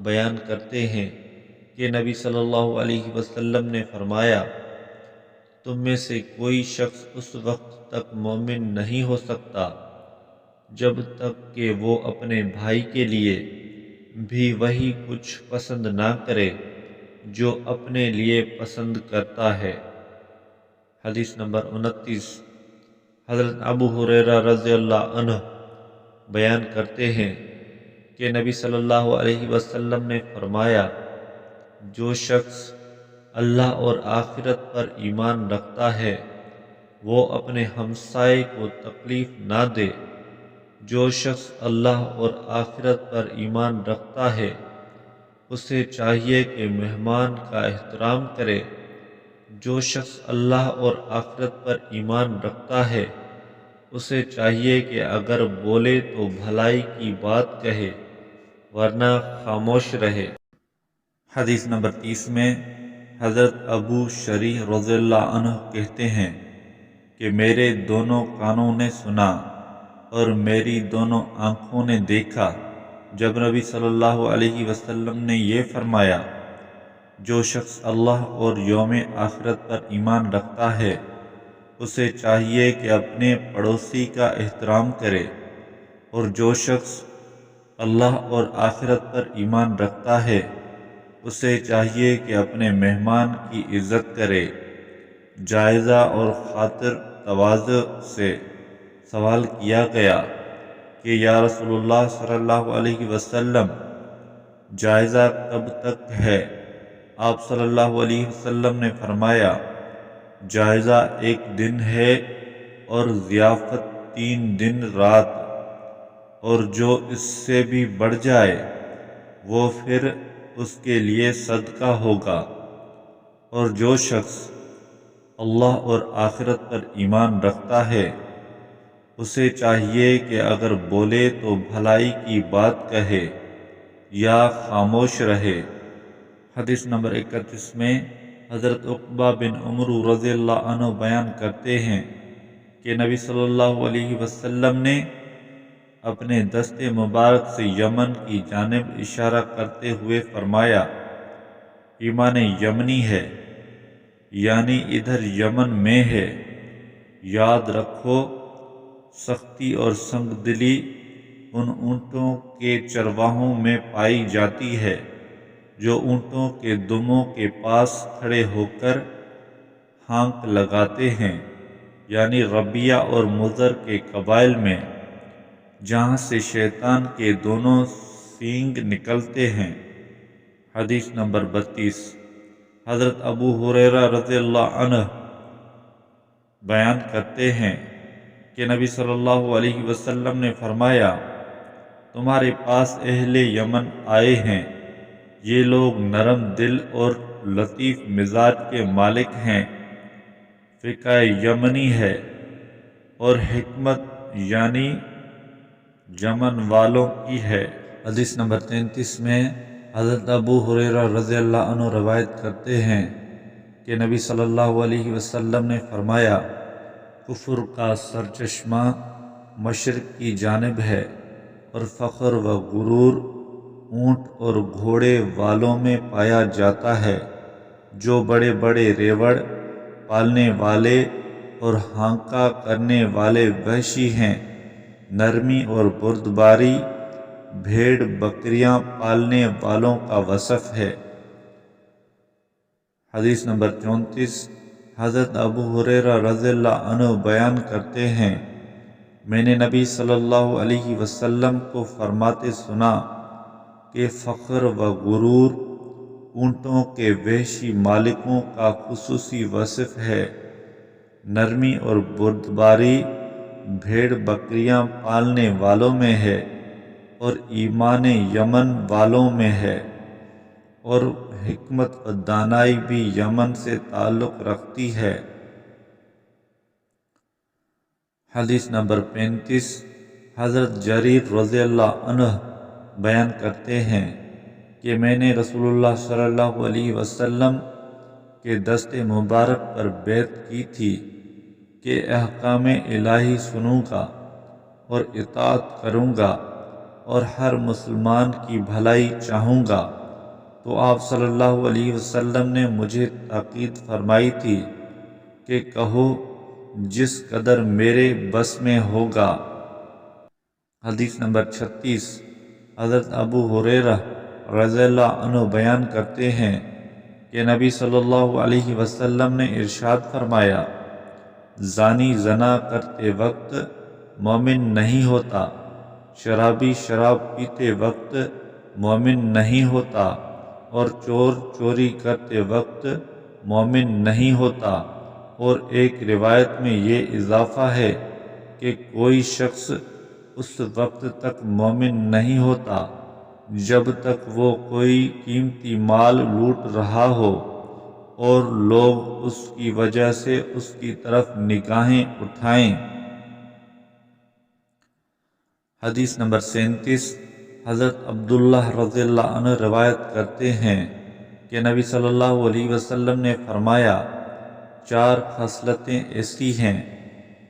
بیان کرتے ہیں کہ نبی صلی اللہ علیہ وسلم نے فرمایا، تم میں سے کوئی شخص اس وقت تک مومن نہیں ہو سکتا جب تک کہ وہ اپنے بھائی کے لیے بھی وہی کچھ پسند نہ کرے جو اپنے لیے پسند کرتا ہے۔ حدیث نمبر 29، حضرت ابو ہریرہ رضی اللہ عنہ بیان کرتے ہیں کہ نبی صلی اللہ علیہ وسلم نے فرمایا، جو شخص اللہ اور آخرت پر ایمان رکھتا ہے وہ اپنے ہمسائے کو تکلیف نہ دے۔ جو شخص اللہ اور آخرت پر ایمان رکھتا ہے اسے چاہیے کہ مہمان کا احترام کرے۔ جو شخص اللہ اور آخرت پر ایمان رکھتا ہے اسے چاہیے کہ اگر بولے تو بھلائی کی بات کہے ورنہ خاموش رہے۔ حدیث نمبر 30 میں حضرت ابو شریح رضی اللہ عنہ کہتے ہیں کہ میرے دونوں کانوں نے سنا اور میری دونوں آنکھوں نے دیکھا جب نبی صلی اللہ علیہ وسلم نے یہ فرمایا، جو شخص اللہ اور یوم آخرت پر ایمان رکھتا ہے اسے چاہیے کہ اپنے پڑوسی کا احترام کرے، اور جو شخص اللہ اور آخرت پر ایمان رکھتا ہے اسے چاہیے کہ اپنے مہمان کی عزت کرے۔ جائزہ اور خاطر تواضع سے سوال کیا گیا کہ یا رسول اللہ صلی اللہ علیہ وسلم، جائزہ کب تک ہے؟ آپ صلی اللہ علیہ وسلم نے فرمایا، جائزہ 1 دن ہے اور ضیافت 3 دن رات، اور جو اس سے بھی بڑھ جائے وہ پھر اس کے لیے صدقہ ہوگا۔ اور جو شخص اللہ اور آخرت پر ایمان رکھتا ہے اسے چاہیے کہ اگر بولے تو بھلائی کی بات کہے یا خاموش رہے۔ حدیث نمبر 31 میں حضرت عقبہ بن عمرو رضی اللہ عنہ بیان کرتے ہیں کہ نبی صلی اللہ علیہ وسلم نے اپنے دست مبارک سے یمن کی جانب اشارہ کرتے ہوئے فرمایا، ایمان یمنی ہے، یعنی ادھر یمن میں ہے۔ یاد رکھو، سختی اور سنگ دلی ان اونٹوں کے چرواہوں میں پائی جاتی ہے جو اونٹوں کے دموں کے پاس کھڑے ہو کر ہانک لگاتے ہیں، یعنی ربیہ اور مضر کے قبائل میں، جہاں سے شیطان کے دونوں سینگ نکلتے ہیں۔ حدیث نمبر 32، حضرت ابو ہریرہ رضی اللہ عنہ بیان کرتے ہیں کہ نبی صلی اللہ علیہ وسلم نے فرمایا، تمہارے پاس اہل یمن آئے ہیں، یہ لوگ نرم دل اور لطیف مزاج کے مالک ہیں، فقہ یمنی ہے اور حکمت یعنی یمن والوں کی ہے۔ حدیث نمبر 33 میں حضرت ابو ہریرہ رضی اللہ عنہ روایت کرتے ہیں کہ نبی صلی اللہ علیہ وسلم نے فرمایا، کفر کا سرچشمہ مشرق کی جانب ہے، اور فخر و غرور اونٹ اور گھوڑے والوں میں پایا جاتا ہے جو بڑے بڑے ریوڑ پالنے والے اور ہانکا کرنے والے وحشی ہیں۔ نرمی اور بردباری بھیڑ بکریاں پالنے والوں کا وصف ہے۔ حدیث نمبر 34۔ حضرت ابو ہریرہ رضی اللہ عنہ بیان کرتے ہیں، میں نے نبی صلی اللہ علیہ وسلم کو فرماتے سنا کہ فخر و غرور اونٹوں کے وحشی مالکوں کا خصوصی وصف ہے، نرمی اور بردباری بھیڑ بکریاں پالنے والوں میں ہے اور ایمان یمن والوں میں ہے، اور حکمت و دانائی بھی یمن سے تعلق رکھتی ہے۔ حدیث نمبر 35۔ حضرت جریر رضی اللہ عنہ بیان کرتے ہیں کہ میں نے رسول اللہ صلی اللہ علیہ وسلم کے دست مبارک پر بیعت کی تھی کہ احکام الہی سنوں گا اور اطاعت کروں گا اور ہر مسلمان کی بھلائی چاہوں گا، تو آپ صلی اللہ علیہ وسلم نے مجھے تاکید فرمائی تھی کہ کہو جس قدر میرے بس میں ہوگا۔ حدیث نمبر 36۔ حضرت ابو ہریرہ رضی اللہ عنہ بیان کرتے ہیں کہ نبی صلی اللہ علیہ وسلم نے ارشاد فرمایا، زانی زنا کرتے وقت مومن نہیں ہوتا، شرابی شراب پیتے وقت مومن نہیں ہوتا، اور چور چوری کرتے وقت مومن نہیں ہوتا، اور ایک روایت میں یہ اضافہ ہے کہ کوئی شخص اس وقت تک مومن نہیں ہوتا جب تک وہ کوئی قیمتی مال لوٹ رہا ہو اور لوگ اس کی وجہ سے اس کی طرف نگاہیں اٹھائیں۔ حدیث نمبر 37۔ حضرت عبداللہ رضی اللہ عنہ روایت کرتے ہیں کہ نبی صلی اللہ علیہ وسلم نے فرمایا، 4 خصلتیں ایسی ہیں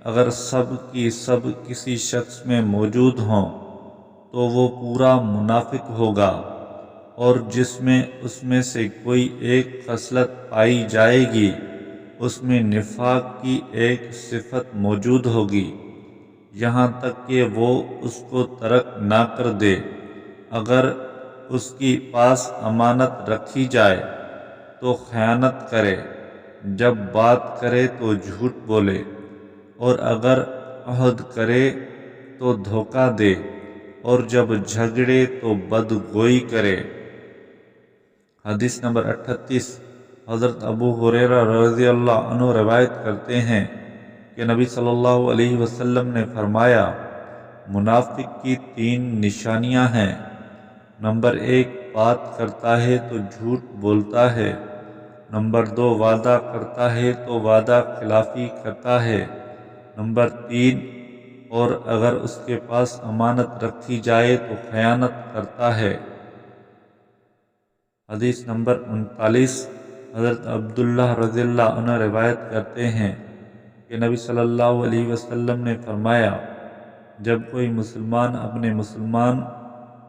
اگر سب کی سب کسی شخص میں موجود ہوں تو وہ پورا منافق ہوگا، اور جس میں اس میں سے کوئی ایک خصلت پائی جائے گی اس میں نفاق کی ایک صفت موجود ہوگی، یہاں تک کہ وہ اس کو ترک نہ کر دے۔ اگر اس کی پاس امانت رکھی جائے تو خیانت کرے، جب بات کرے تو جھوٹ بولے، اور اگر عہد کرے تو دھوکہ دے، اور جب جھگڑے تو بدگوئی کرے۔ حدیث نمبر 38۔ حضرت ابو ہریرہ رضی اللہ عنہ روایت کرتے ہیں کہ نبی صلی اللہ علیہ وسلم نے فرمایا، منافق کی 3 نشانیاں ہیں۔ نمبر 1، بات کرتا ہے تو جھوٹ بولتا ہے۔ نمبر 2، وعدہ کرتا ہے تو وعدہ خلافی کرتا ہے۔ نمبر 3، اور اگر اس کے پاس امانت رکھی جائے تو خیانت کرتا ہے۔ حدیث نمبر 39۔ حضرت عبداللہ رضی اللہ عنہ روایت کرتے ہیں کہ نبی صلی اللہ علیہ وسلم نے فرمایا، جب کوئی مسلمان اپنے مسلمان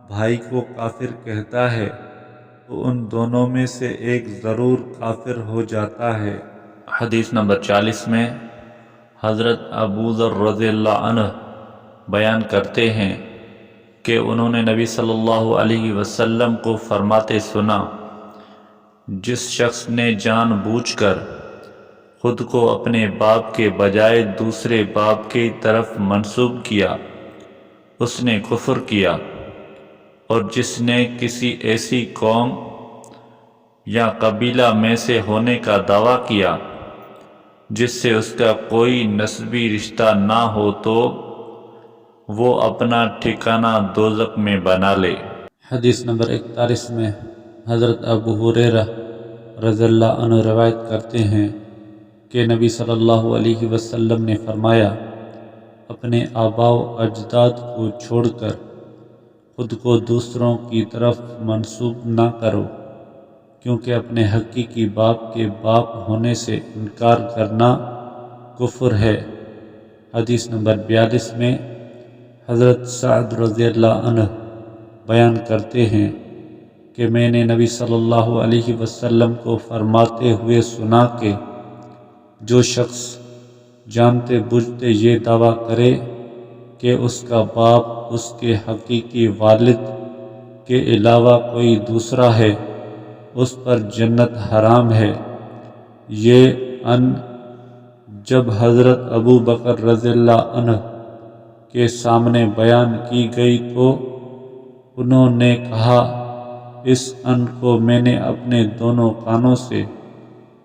بھائی کو کافر کہتا ہے تو ان دونوں میں سے ایک ضرور کافر ہو جاتا ہے۔ حدیث نمبر 40 میں حضرت ابو ذر رضی اللہ عنہ بیان کرتے ہیں کہ انہوں نے نبی صلی اللہ علیہ وسلم کو فرماتے سنا، جس شخص نے جان بوجھ کر خود کو اپنے باپ کے بجائے دوسرے باپ کی طرف منسوب کیا اس نے کفر کیا، اور جس نے کسی ایسی قوم یا قبیلہ میں سے ہونے کا دعویٰ کیا جس سے اس کا کوئی نسبی رشتہ نہ ہو تو وہ اپنا ٹھکانہ دوزخ میں بنا لے۔ حدیث نمبر 41 میں حضرت ابو ہریرہ رضی اللہ عنہ روایت کرتے ہیں کہ نبی صلی اللہ علیہ وسلم نے فرمایا، اپنے آباء و اجداد کو چھوڑ کر خود کو دوسروں کی طرف منسوب نہ کرو، کیونکہ اپنے حقیقی باپ کے باپ ہونے سے انکار کرنا کفر ہے۔ حدیث نمبر 42 میں حضرت سعد رضی اللہ عنہ بیان کرتے ہیں کہ میں نے نبی صلی اللہ علیہ وسلم کو فرماتے ہوئے سنا کہ جو شخص جانتے بوجھتے یہ دعویٰ کرے کہ اس کا باپ اس کے حقیقی والد کے علاوہ کوئی دوسرا ہے، اس پر جنت حرام ہے۔ یہ جب حضرت ابو بکر رضی اللہ عنہ کے سامنے بیان کی گئی تو انہوں نے کہا، اس کو میں نے اپنے دونوں کانوں سے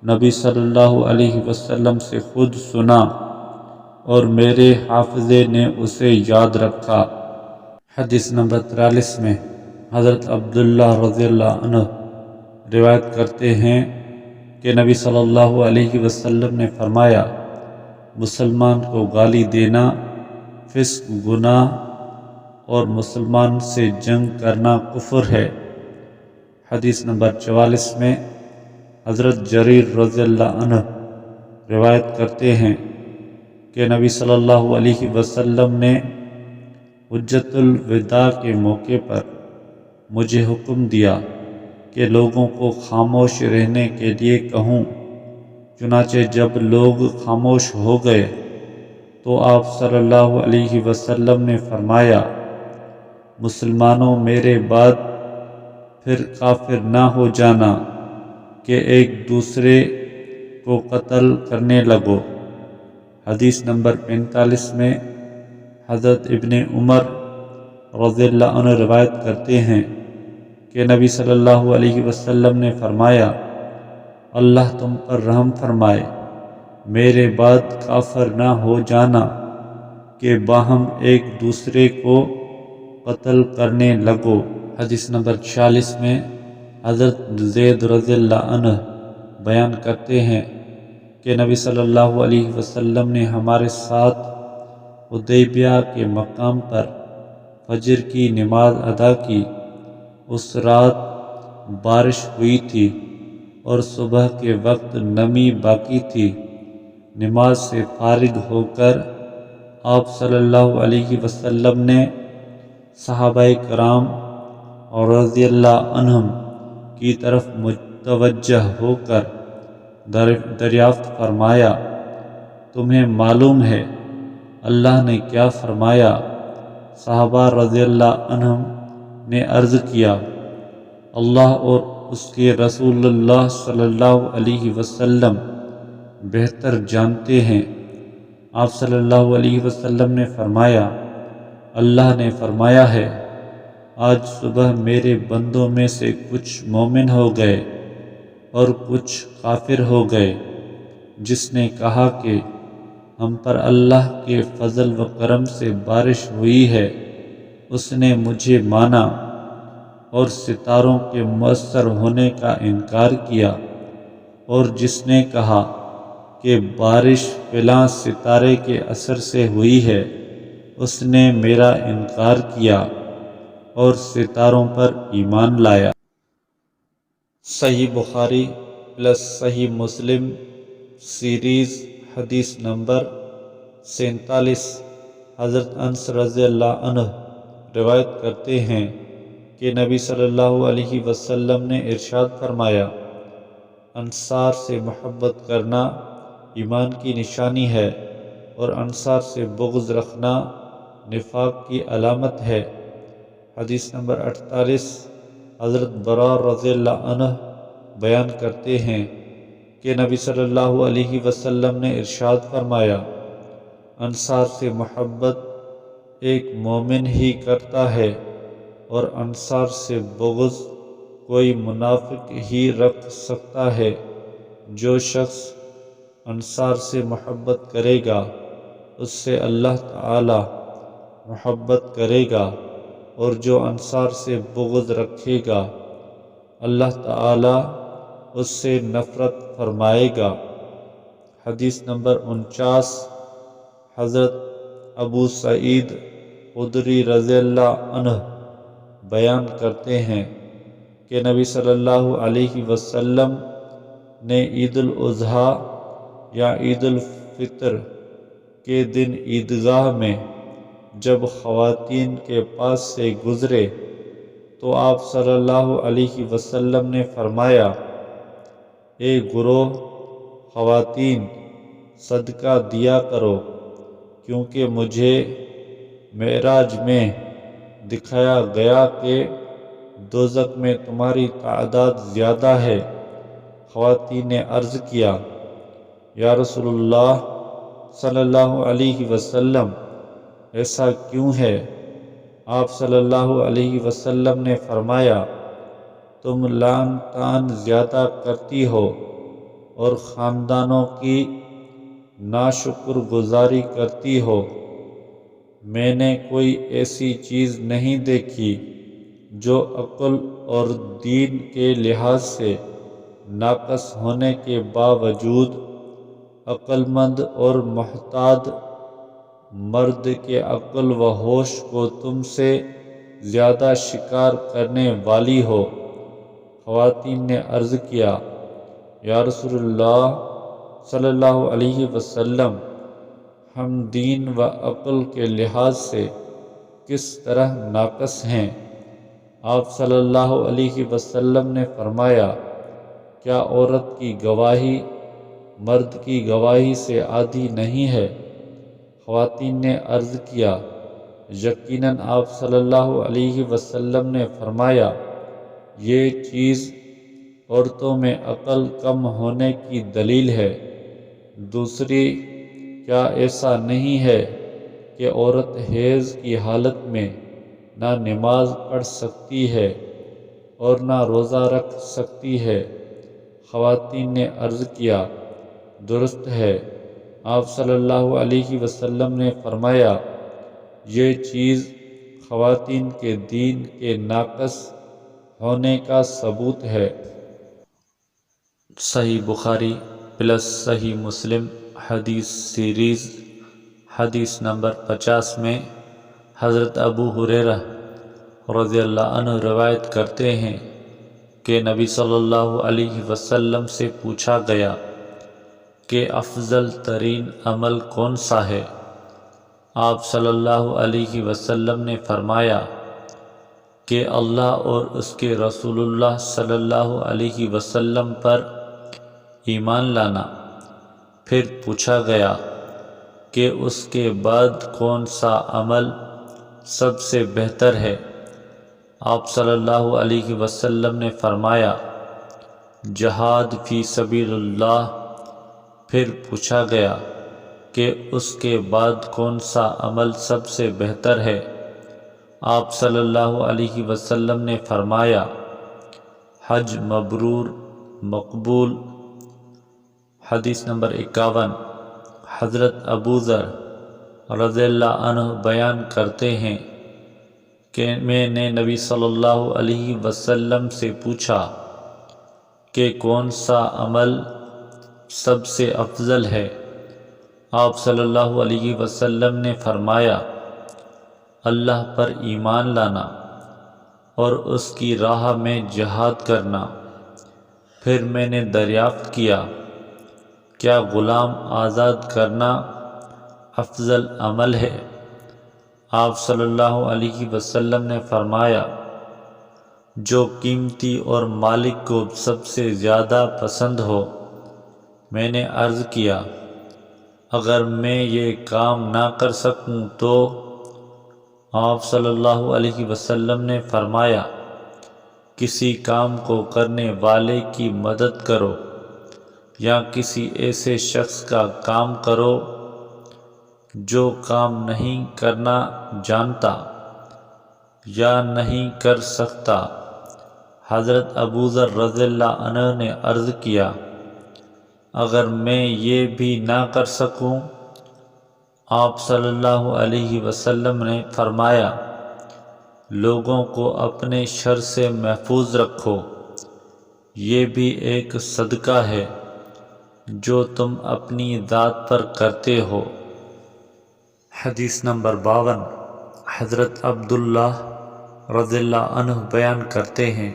نبی صلی اللہ علیہ وسلم سے خود سنا اور میرے حافظے نے اسے یاد رکھا۔ حدیث نمبر 43 میں حضرت عبداللہ رضی اللہ عنہ روایت کرتے ہیں کہ نبی صلی اللہ علیہ وسلم نے فرمایا، مسلمان کو گالی دینا فسق گناہ اور مسلمان سے جنگ کرنا کفر ہے۔ حدیث نمبر 44 میں حضرت جریر رضی اللہ عنہ روایت کرتے ہیں کہ نبی صلی اللہ علیہ وسلم نے حجۃ الوداع کے موقع پر مجھے حکم دیا کہ لوگوں کو خاموش رہنے کے لیے کہوں۔ چنانچہ جب لوگ خاموش ہو گئے تو آپ صلی اللہ علیہ وسلم نے فرمایا، مسلمانوں میرے بعد پھر کافر نہ ہو جانا کہ ایک دوسرے کو قتل کرنے لگو۔ حدیث نمبر 45 میں حضرت ابن عمر رضی اللہ عنہ روایت کرتے ہیں کہ نبی صلی اللہ علیہ وسلم نے فرمایا، اللہ تم پر رحم فرمائے، میرے بعد کافر نہ ہو جانا کہ باہم ایک دوسرے کو قتل کرنے لگو۔ حدیث نمبر 46 میں حضرت زید رضی اللہ عنہ بیان کرتے ہیں کہ نبی صلی اللہ علیہ وسلم نے ہمارے ساتھ حدیبیہ کے مقام پر فجر کی نماز ادا کی۔ اس رات بارش ہوئی تھی اور صبح کے وقت نمی باقی تھی۔ نماز سے فارغ ہو کر آپ صلی اللہ علیہ وسلم نے صحابہ کرام اور رضی اللہ عنہم کی طرف متوجہ ہو کر دریافت فرمایا، تمہیں معلوم ہے اللہ نے کیا فرمایا؟ صحابہ رضی اللہ عنہم نے عرض کیا، اللہ اور اس کے رسول اللہ صلی اللہ علیہ وسلم بہتر جانتے ہیں۔ آپ صلی اللہ علیہ وسلم نے فرمایا، اللہ نے فرمایا ہے، آج صبح میرے بندوں میں سے کچھ مومن ہو گئے اور کچھ کافر ہو گئے۔ جس نے کہا کہ ہم پر اللہ کے فضل و کرم سے بارش ہوئی ہے، اس نے مجھے مانا، اور ستاروں کے مؤثر ہونے کا انکار کیا، اور جس نے کہا کہ بارش فلاں ستارے کے اثر سے ہوئی ہے، اس نے میرا انکار کیا اور ستاروں پر ایمان لایا۔ صحیح بخاری پلس صحیح مسلم سیریز حدیث نمبر 47۔ حضرت انس رضی اللہ عنہ روایت کرتے ہیں کہ نبی صلی اللہ علیہ وسلم نے ارشاد فرمایا، انصار سے محبت کرنا ایمان کی نشانی ہے اور انصار سے بغض رکھنا نفاق کی علامت ہے۔ حدیث نمبر 48۔ حضرت براء رضی اللہ عنہ بیان کرتے ہیں کہ نبی صلی اللہ علیہ وسلم نے ارشاد فرمایا، انصار سے محبت ایک مومن ہی کرتا ہے اور انصار سے بغض کوئی منافق ہی رکھ سکتا ہے۔ جو شخص انصار سے محبت کرے گا اس سے اللہ تعالی محبت کرے گا، اور جو انصار سے بغض رکھے گا اللہ تعالی اس سے نفرت فرمائے گا۔ حدیث نمبر 49۔ حضرت ابو سعید خدری رضی اللہ عنہ بیان کرتے ہیں کہ نبی صلی اللہ علیہ وسلم نے عید الاضحیٰ، یا عید الفطر کے دن عیدگاہ میں جب خواتین کے پاس سے گزرے تو آپ صلی اللہ علیہ وسلم نے فرمایا، اے گروہ خواتین، صدقہ دیا کرو، کیونکہ مجھے معراج میں دکھایا گیا کہ دوزخ میں تمہاری تعداد زیادہ ہے۔ خواتین نے عرض کیا، یا رسول اللہ صلی اللہ علیہ وسلم، ایسا کیوں ہے؟ آپ صلی اللہ علیہ وسلم نے فرمایا، تم لعن طعن زیادہ کرتی ہو اور خاندانوں کی ناشکر گزاری کرتی ہو۔ میں نے کوئی ایسی چیز نہیں دیکھی جو عقل اور دین کے لحاظ سے ناقص ہونے کے باوجود عقل مند اور محتاط مرد کے عقل و ہوش کو تم سے زیادہ شکار کرنے والی ہو۔ خواتین نے عرض کیا، یا رسول اللہ صلی اللہ علیہ وسلم، ہم دین و عقل کے لحاظ سے کس طرح ناقص ہیں؟ آپ صلی اللہ علیہ وسلم نے فرمایا، کیا عورت کی گواہی مرد کی گواہی سے آدھی نہیں ہے؟ خواتین نے عرض کیا، یقیناً آپ صلی اللہ علیہ وسلم نے فرمایا، یہ چیز عورتوں میں عقل کم ہونے کی دلیل ہے۔ دوسری، کیا ایسا نہیں ہے کہ عورت حیض کی حالت میں نہ نماز پڑھ سکتی ہے اور نہ روزہ رکھ سکتی ہے؟ خواتین نے عرض کیا، درست ہے۔ آپ صلی اللہ علیہ وسلم نے فرمایا، یہ چیز خواتین کے دین کے ناقص ہونے کا ثبوت ہے۔ صحیح بخاری پلس صحیح مسلم حدیث سیریز حدیث نمبر 50 میں حضرت ابو ہریرہ رضی اللہ عنہ روایت کرتے ہیں کہ نبی صلی اللہ علیہ وسلم سے پوچھا گیا کہ افضل ترین عمل کون سا ہے؟ آپ صلی اللہ علیہ وسلم نے فرمایا کہ اللہ اور اس کے رسول اللہ صلی اللہ علیہ وسلم پر ایمان لانا۔ پھر پوچھا گیا کہ اس کے بعد کون سا عمل سب سے بہتر ہے؟ آپ صلی اللہ علیہ وسلم نے فرمایا، جہاد فی سبیل اللہ۔ پھر پوچھا گیا کہ اس کے بعد کون سا عمل سب سے بہتر ہے؟ آپ صلی اللہ علیہ وسلم نے فرمایا، حج مبرور مقبول۔ حدیث نمبر 51۔ حضرت ابو ذر رضی اللہ عنہ بیان کرتے ہیں کہ میں نے نبی صلی اللہ علیہ وسلم سے پوچھا کہ کون سا عمل سب سے افضل ہے؟ آپ صلی اللہ علیہ وسلم نے فرمایا، اللہ پر ایمان لانا اور اس کی راہ میں جہاد کرنا۔ پھر میں نے دریافت کیا، کیا غلام آزاد کرنا افضل عمل ہے؟ آپ صلی اللہ علیہ وسلم نے فرمایا، جو قیمتی اور مالک کو سب سے زیادہ پسند ہو۔ میں نے عرض کیا، اگر میں یہ کام نہ کر سکوں تو؟ آپ صلی اللہ علیہ وسلم نے فرمایا، کسی کام کو کرنے والے کی مدد کرو یا کسی ایسے شخص کا کام کرو جو کام نہیں کرنا جانتا یا نہیں کر سکتا۔ حضرت ابو ذر رضی اللہ عنہ نے عرض کیا، اگر میں یہ بھی نہ کر سکوں؟ آپ صلی اللہ علیہ وسلم نے فرمایا، لوگوں کو اپنے شر سے محفوظ رکھو، یہ بھی ایک صدقہ ہے جو تم اپنی ذات پر کرتے ہو۔ حدیث نمبر 52۔ حضرت عبداللہ رضی اللہ عنہ بیان کرتے ہیں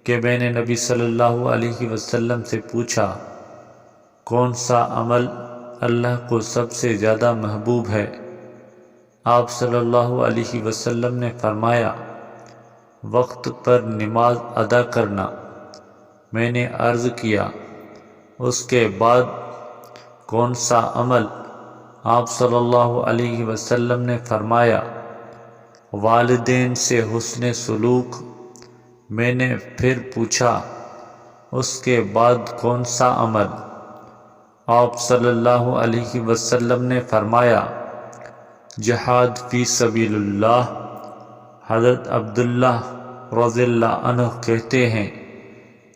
کہ میں نے نبی صلی اللہ علیہ وسلم سے پوچھا، کون سا عمل اللہ کو سب سے زیادہ محبوب ہے؟ آپ صلی اللہ علیہ وسلم نے فرمایا وقت پر نماز ادا کرنا۔ میں نے عرض کیا اس کے بعد کون سا عمل؟ آپ صلی اللہ علیہ وسلم نے فرمایا والدین سے حسن سلوک۔ میں نے پھر پوچھا اس کے بعد کون سا عمل؟ آپ صلی اللہ علیہ وسلم نے فرمایا جہاد فی سبیل اللہ۔ حضرت عبداللہ رضی اللہ عنہ کہتے ہیں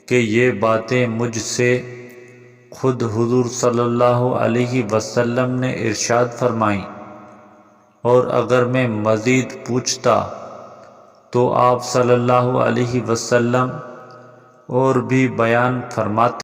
کہ یہ باتیں مجھ سے خود حضور صلی اللہ علیہ وسلم نے ارشاد فرمائیں، اور اگر میں مزید پوچھتا تو آپ صلی اللہ علیہ وسلم اور بھی بیان فرماتے۔